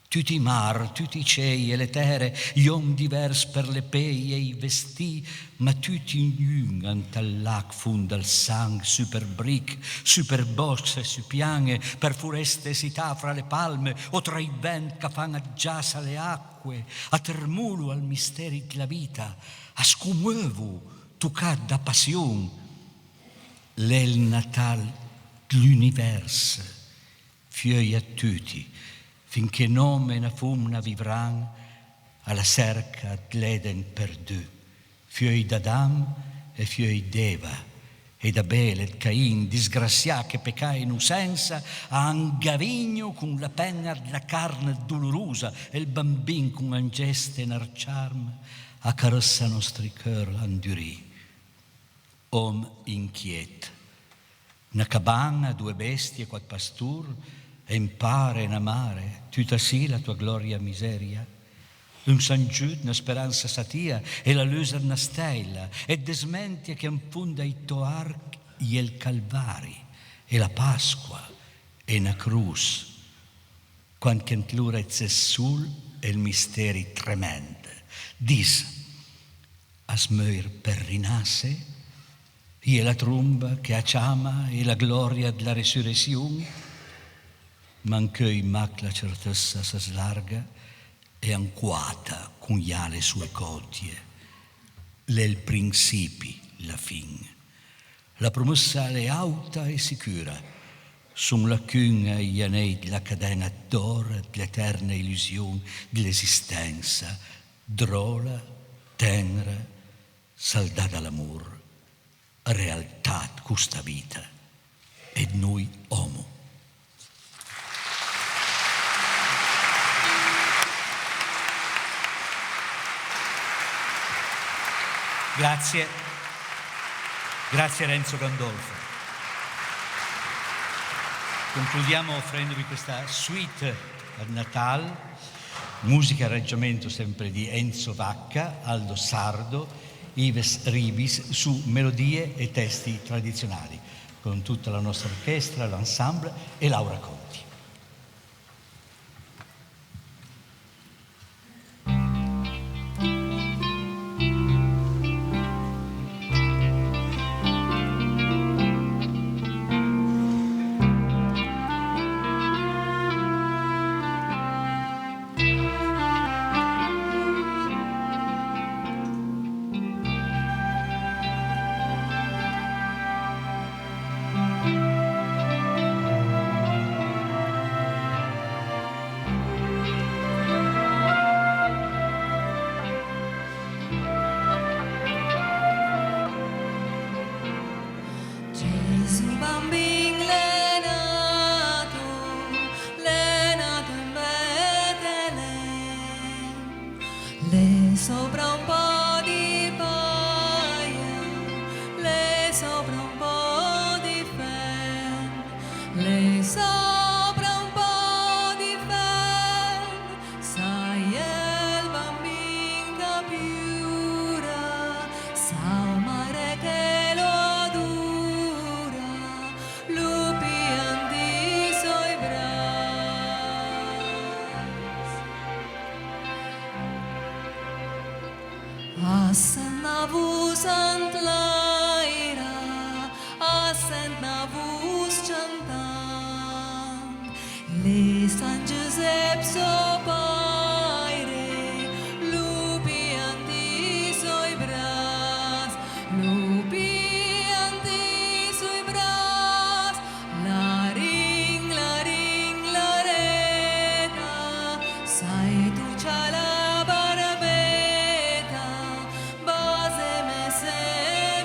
S4: Tutti i mar, tutti i cieli e le terre, gli om divers per le pei e i vestì, ma tutti in un lac funda il sang, super bric, super bosche, su piane, per foreste sità fra le palme, o tra i vent che fan aggiasa le acque, a termulo al misteri della vita, a scumuovo, tucat da passion. L'el natal dell'universo, fioi a tutti, finché nome na fumna vivran alla cerca d'Eden perdu, fioi d'Adam e fioi d'Eva, e d'Abele e Cain, disgrazià che peccai in usenza, a angavigno con la penna della carne dolorosa e il bambin con un gesto narciarm, a carezza nostri cœur endurì. Om inquiet, na cabana, 2 bestie, 4 pastur, e impara in amare tutta sì la tua gloria miseria. Un San Giud, una speranza satia, e la luce una stella, e desmentia che infonda i toar e il Calvari, e la Pasqua, e una cruz, quando che l'ura sul e il misteri tremende. Dis, as möir per rinasce, e la tromba che acciama, e la gloria della resurrezione, ma anche i mac la certezza si slarga, e anquata con le sue cotie, l'el principi la fin. La promessa è alta e sicura, son la cunha e anei la cadena d'oro dell'eterna illusione dell'esistenza, drola, tenera, saldata l'amor, realtà questa vita, e noi uomo. Grazie, grazie Renzo Gandolfo. Concludiamo offrendovi questa suite a Natal, musica e arrangiamento sempre di Enzo Vacca, Aldo Sardo, Ives Ribis, su melodie e testi tradizionali, con tutta la nostra orchestra, l'ensemble e Laura Conti.
S6: Gesù bambino l'è nato in Betlemme, le sopra un po' di paia, le sopra un po' di fen, le sopra un po' di fen, sai è il bambino capiura, sa un mare che lo adura, lupi andi sui bracci. Assent navus ant l'aira, assent navus chantant, le San Giuseppe so paire, lupi andi sui bras, lupi andi sui bras, la ring, la reta, sai tu c'ha la barbeta, base me se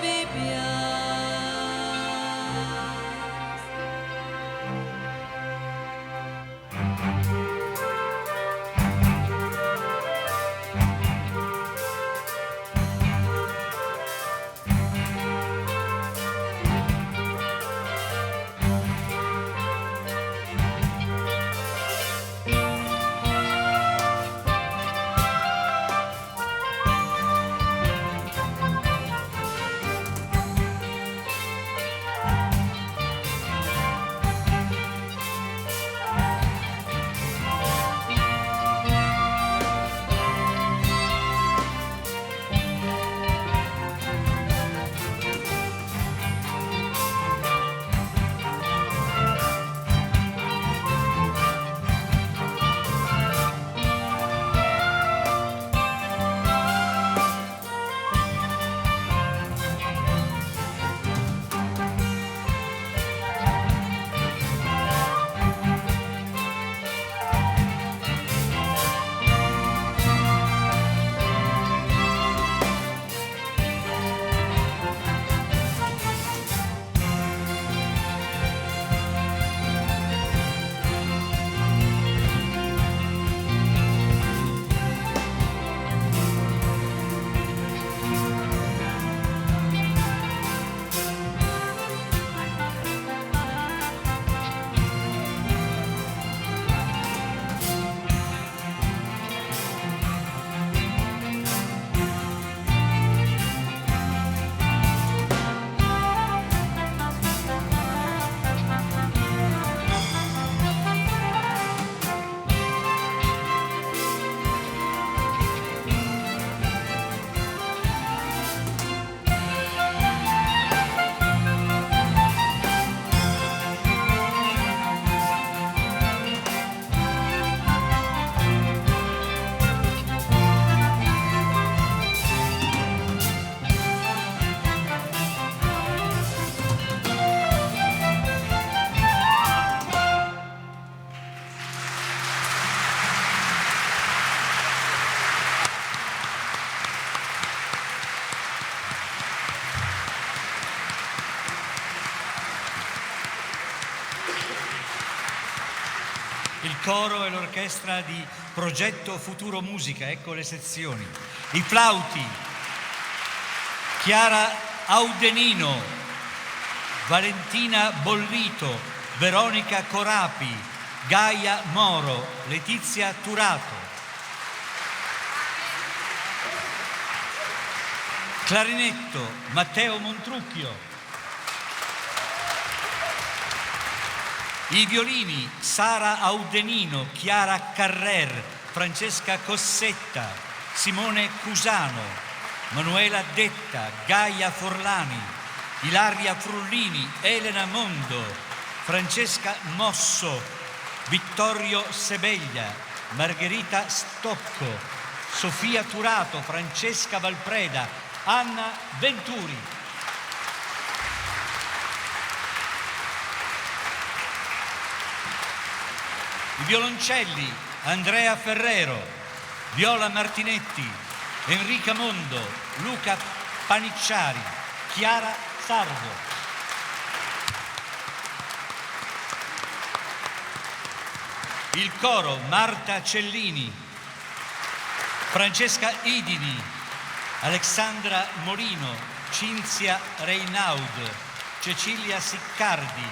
S4: coro e l'orchestra di Progetto Futuro Musica, ecco le sezioni. I flauti, Chiara Audenino, Valentina Bollito, Veronica Corapi, Gaia Moro, Letizia Turato. Clarinetto, Matteo Montrucchio. I violini, Sara Audenino, Chiara Carrer, Francesca Cossetta, Simone Cusano, Manuela Detta, Gaia Forlani, Ilaria Frullini, Elena Mondo, Francesca Mosso, Vittorio Sebeglia, Margherita Stocco, Sofia Turato, Francesca Valpreda, Anna Venturi. I violoncelli, Andrea Ferrero, Viola Martinetti, Enrica Mondo, Luca Panicciari, Chiara Sardo. Il coro, Marta Cellini, Francesca Idini, Alexandra Molino, Cinzia Reinaud, Cecilia Siccardi,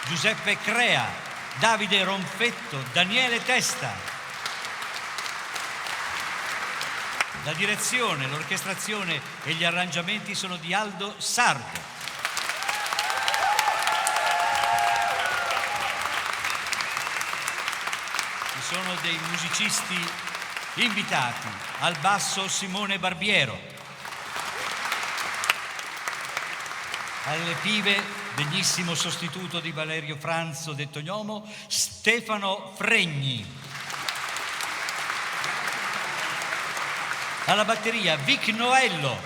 S4: Giuseppe Crea, Davide Ronfetto, Daniele Testa. La direzione, l'orchestrazione e gli arrangiamenti sono di Aldo Sardo. Ci sono dei musicisti invitati. Al basso Simone Barbiero. Alle pive, degnissimo sostituto di Valerio Franzo detto Gnomo, Stefano Fregni. Alla batteria Vic Noello.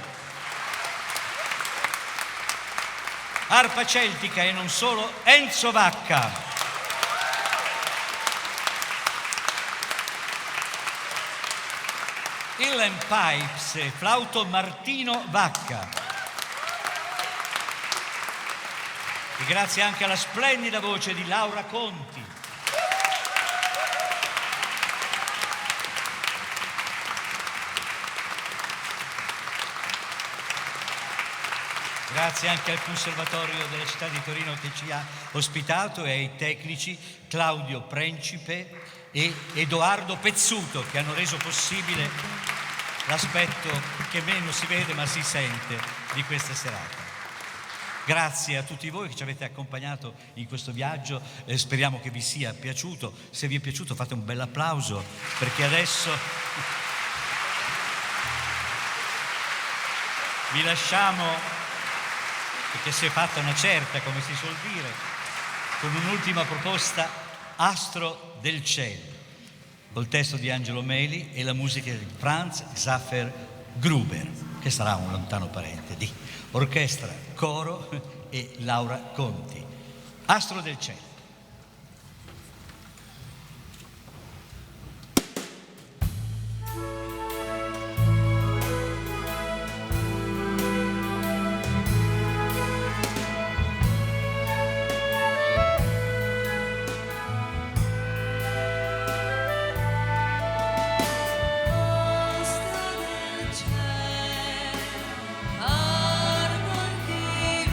S4: Arpa celtica e non solo, Enzo Vacca. Inland Pipes e flauto Martino Vacca. E grazie anche alla splendida voce di Laura Conti. Grazie anche al Conservatorio della città di Torino che ci ha ospitato e ai tecnici Claudio Principe e Edoardo Pezzuto che hanno reso possibile l'aspetto che meno si vede ma si sente di questa serata. Grazie a tutti voi che ci avete accompagnato in questo viaggio, speriamo che vi sia piaciuto. Se vi è piaciuto fate un bel applauso perché adesso vi lasciamo, perché si è fatta una certa, come si suol dire, con un'ultima proposta, Astro del Cielo, col testo di Angelo Meli e la musica di Franz Xaver Gruber, che sarà un lontano parente di orchestra, coro e Laura Conti. Astro del Cielo.
S6: Argantini,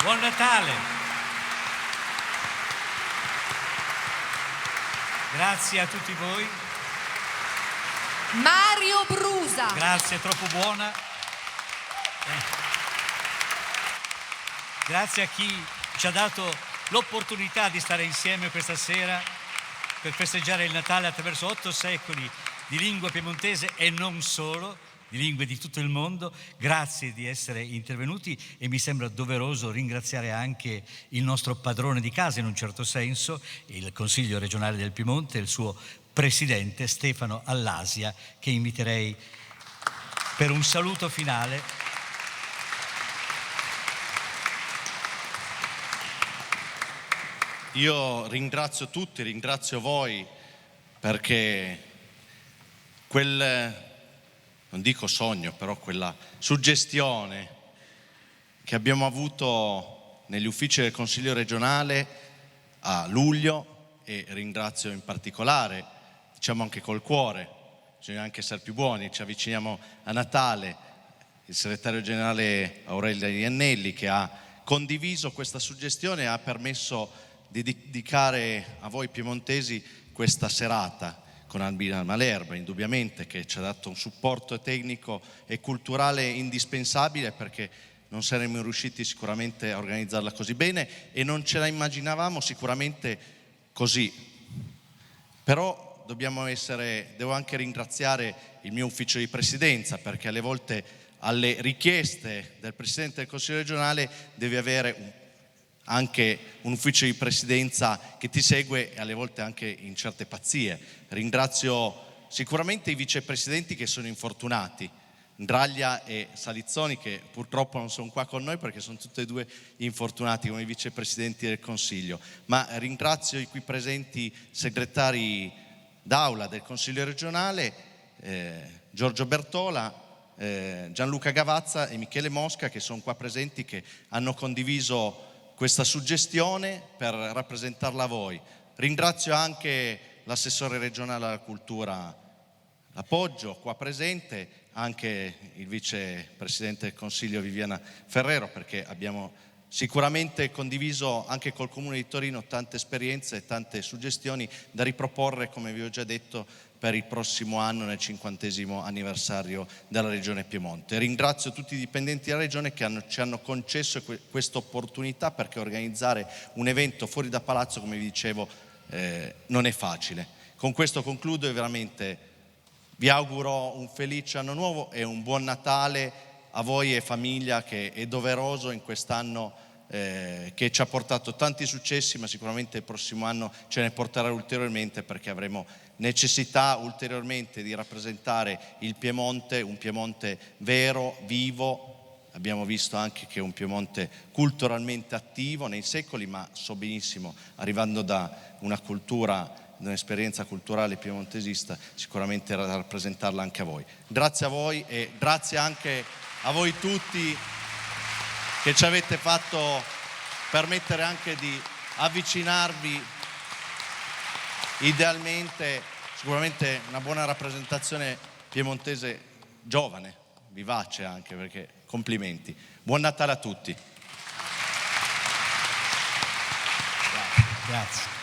S4: Buon Natale! Grazie a tutti voi.
S5: Mario Brusa.
S4: Grazie, è troppo buona. Grazie a chi ci ha dato l'opportunità di stare insieme questa sera per festeggiare il Natale attraverso 8 secoli di lingua piemontese e non solo, di lingue di tutto il mondo. Grazie di essere intervenuti e mi sembra doveroso ringraziare anche il nostro padrone di casa, in un certo senso, il Consiglio regionale del Piemonte, il suo presidente Stefano Allasia, che inviterei per un saluto finale.
S2: Io ringrazio tutti, ringrazio voi, perché non dico sogno, però quella suggestione che abbiamo avuto negli uffici del Consiglio regionale a luglio, e ringrazio in particolare, diciamo anche col cuore, bisogna anche essere più buoni, ci avviciniamo a Natale, il segretario generale Aurelio Iannelli, che ha condiviso questa suggestione e ha permesso di dedicare a voi piemontesi questa serata con Albina Malerba, indubbiamente, che ci ha dato un supporto tecnico e culturale indispensabile, perché non saremmo riusciti sicuramente a organizzarla così bene e non ce la immaginavamo sicuramente così. Però devo anche ringraziare il mio ufficio di presidenza, perché alle volte alle richieste del Presidente del Consiglio regionale devi avere anche un ufficio di presidenza che ti segue, e alle volte anche in certe pazzie. Ringrazio sicuramente i vicepresidenti che sono infortunati, Ndraglia e Salizzoni, che purtroppo non sono qua con noi perché sono tutti e due infortunati come i vicepresidenti del Consiglio, ma ringrazio i qui presenti segretari d'aula del Consiglio regionale, Giorgio Bertola, Gianluca Gavazza e Michele Mosca, che sono qua presenti, che hanno condiviso questa suggestione per rappresentarla a voi. Ringrazio anche l'assessore regionale alla cultura Appoggio, qua presente, anche il vicepresidente del Consiglio Viviana Ferrero, perché abbiamo sicuramente condiviso anche col Comune di Torino tante esperienze e tante suggestioni da riproporre, come vi ho già detto, per il prossimo anno, nel 50° anniversario della Regione Piemonte. Ringrazio tutti i dipendenti della Regione che ci hanno concesso questa opportunità, perché organizzare un evento fuori da Palazzo, come vi dicevo, non è facile. Con questo concludo e veramente vi auguro un felice anno nuovo e un buon Natale a voi e famiglia, che è doveroso in quest'anno che ci ha portato tanti successi, ma sicuramente il prossimo anno ce ne porterà ulteriormente, perché avremo necessità ulteriormente di rappresentare il Piemonte, un Piemonte vero, vivo. Abbiamo visto anche che è un Piemonte culturalmente attivo nei secoli, ma so benissimo, arrivando da una cultura, un'esperienza culturale piemontesista, sicuramente rappresentarla anche a voi. Grazie a voi e grazie anche a voi tutti che ci avete fatto permettere anche di avvicinarvi idealmente, sicuramente una buona rappresentazione piemontese giovane, vivace anche, perché complimenti. Buon Natale a tutti.
S4: Grazie.